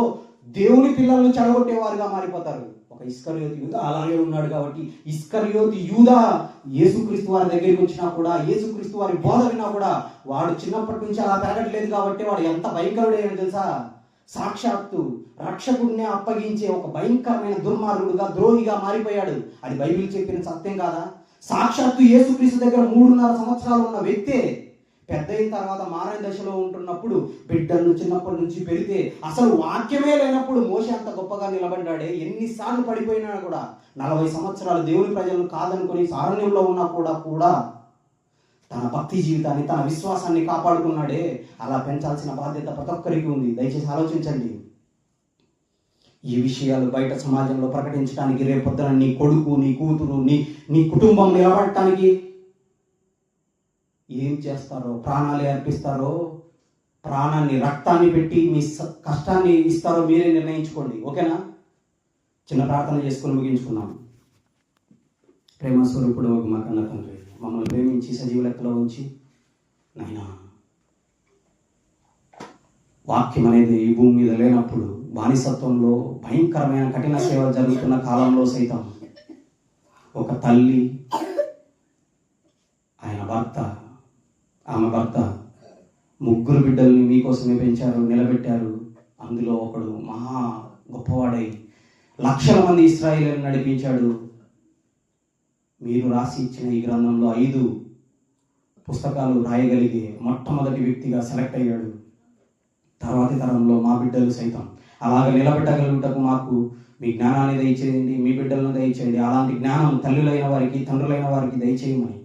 దేవుని పిల్లలను చెడగొట్టేవారుగా మారిపోతారు. ఒక ఇస్కరియోతు యూదా అలాగే ఉన్నాడు కాబట్టి ఇస్కరియోతు యూదా యేసుక్రీస్తు వారి దగ్గరికి వచ్చినా కూడా, యేసుక్రీస్తు వారి బోధ విన్నా కూడా వాడు చిన్నప్పటి నుంచి అలా పెరగట్లేదు కాబట్టి వాడు ఎంత భయంకరుడైన తెలుసా? సాక్షాత్తు రక్షకుడిని అప్పగించే ఒక భయంకరమైన దుర్మార్గుడుగా, ద్రోహిగా మారిపోయాడు. అది బైబిల్ చెప్పిన సత్యం కాదా? సాక్షాత్తు యేసుక్రీస్తు దగ్గర 3.5 సంవత్సరాలు ఉన్న వ్యక్తే పెద్ద అయిన తర్వాత మారే దశలో ఉంటున్నప్పుడు బిడ్డలను చిన్నప్పటి నుంచి పెరిగితే అసలు వాక్యమే లేనప్పుడు మోషే అంత గొప్పగా నిలబడ్డాడే. ఎన్నిసార్లు పడిపోయినా కూడా 40 సంవత్సరాలు దేవుని ప్రజలను కాదనుకొని సారణ్యంలో ఉన్నా కూడా తన భక్తి జీవితాన్ని, తన విశ్వాసాన్ని కాపాడుకున్నాడే. అలా పెంచాల్సిన బాధ్యత ప్రతి ఒక్కరికి ఉంది. దయచేసి ఆలోచించండి. ఈ విషయాలు బయట సమాజంలో ప్రకటించడానికి రేపొద్దున నీ కొడుకు, నీ కూతురు, నీ కుటుంబం నిలబడటానికి ఏం చేస్తారో, ప్రాణాలు అర్పిస్తారో, ప్రాణాన్ని, రక్తాన్ని పెట్టి మీ కష్టాన్ని ఇస్తారో మీరే నిర్ణయించుకోండి. ఓకేనా? చిన్న ప్రార్థన చేసుకొని ముగించుకున్నాం. ప్రేమ స్వరూపుడు మా కన్న తండ్రి, మమ్మల్ని ప్రేమించి సజీవ లెక్కలో ఉంచి నాయనా, వాక్యం అనేది ఈ భూమి మీద లేనప్పుడు బానిసత్వంలో భయంకరమైన కఠిన సేవ జరుగుతున్న కాలంలో సైతం ఒక తల్లి, ఆమె భర్త 3 బిడ్డల్ని మీకోసమే పెంచారు, నిలబెట్టారు. అందులో ఒకడు మహా గొప్పవాడై లక్షల మంది ఇశ్రాయేలును నడిపించాడు. మీరు రాసి ఇచ్చిన ఈ గ్రంథంలో 5 పుస్తకాలు రాయగలిగే మొట్టమొదటి వ్యక్తిగా సెలెక్ట్ అయ్యాడు. తర్వాతి తరంలో మా బిడ్డలు సైతం అలాగ నిలబెట్టగలుగుటకు మాకు మీ జ్ఞానాన్ని దయచేయండి, మీ బిడ్డలను దయచేయండి. అలాంటి జ్ఞానం తల్లులైన వారికి, తండ్రులైన వారికి దయచేయమని,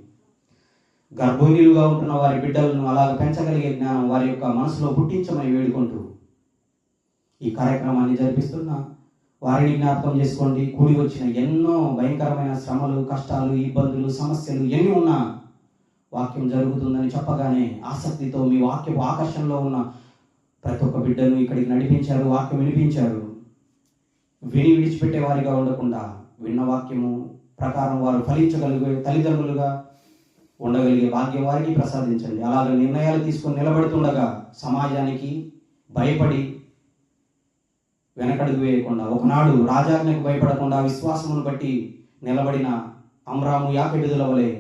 గర్భిణీలుగా ఉంటున్న వారి బిడ్డలను అలాగ పెంచగలిగే జ్ఞానం వారి యొక్క మనసులో పుట్టించమని వేడుకుంటూ ఈ కార్యక్రమాన్ని జరిపిస్తున్న వారిని జ్ఞాపకం చేసుకోండి. కూడి వచ్చిన ఎన్నో భయంకరమైన శ్రమలు, కష్టాలు, ఇబ్బందులు, సమస్యలు ఎన్ని ఉన్నా వాక్యం జరుగుతుందని చెప్పగానే ఆసక్తితో మీ వాక్యపు ఆకర్షణలో ఉన్న ప్రతి ఒక్క బిడ్డను ఇక్కడికి నడిపించారు, వాక్యం వినిపించారు. విని విడిచిపెట్టే వారిగా ఉండకుండా విన్న వాక్యము ప్రకారం వారు ఫలించగలిగే తల్లిదండ్రులుగా ఉండగలిగే భాగ్యం వారికి ప్రసాదించండి. అలాగే నిర్ణయాలు తీసుకొని నిలబడుతుండగా సమాజానికి భయపడి వెనకడుగు వేయకుండా, ఒకనాడు రాజాజ్ఞకు భయపడకుండా విశ్వాసమును బట్టి నిలబడిన అమ్రాము, యాకెబెదుల వలె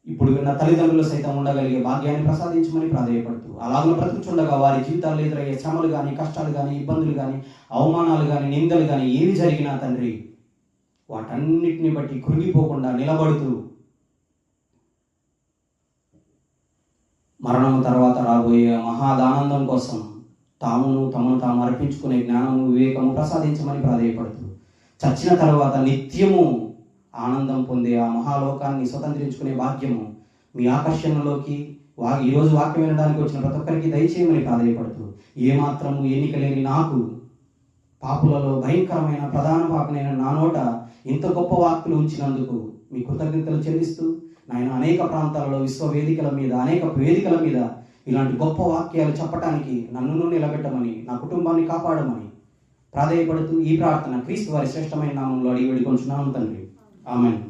ఇప్పుడు విన్న తల్లిదండ్రులు సైతం ఉండగలిగే భాగ్యాన్ని ప్రసాదించమని ప్రాధేయపడుతూ, అలాగే బ్రతుకుచుండగా వారి జీవితాల్లో ఎదురయ్యే శ్రమలు కానీ, కష్టాలు కానీ, ఇబ్బందులు కానీ, అవమానాలు కానీ, నిందలు కానీ ఏవి జరిగినా తండ్రి వాటన్నిటిని బట్టి కృంగిపోకుండా నిలబడుతూ మరణం తర్వాత రాబోయే మహాదానందం కోసం తమను తాము అర్పించుకునే జ్ఞానము, వివేకము ప్రసాదించమని ప్రాధేయపడుతూ, చచ్చిన తర్వాత నిత్యము ఆనందం పొందే ఆ మహాలోకాన్ని స్వతంత్రించుకునే భాగ్యము మీ ఆకర్షణలోకి ఈరోజు వాక్యం వినడానికి వచ్చిన ప్రతి ఒక్కరికి దయచేయమని ప్రాధేయపడుతూ, ఏమాత్రము ఎన్నిక లేని నాకు, పాపులలో భయంకరమైన ప్రధాన పాపనైన నా నోట ఇంత గొప్ప వాక్కులు ఉంచినందుకు మీ కృతజ్ఞతలు చెల్లిస్తూ, నాయన అనేక ప్రాంతాలలో విశ్వవేదికల మీద, అనేక వేదికల మీద ఇలాంటి గొప్ప వాక్యాలు చెప్పటానికి నన్ను నిలబెట్టమని, నా కుటుంబాన్ని కాపాడమని ప్రాధేయపడుతూ ఈ ప్రార్థన క్రీస్తు వారి శ్రేష్టమైన నామంలో అడిగి వేడుకొంచున్నాను తండ్రి. ఆమేన్.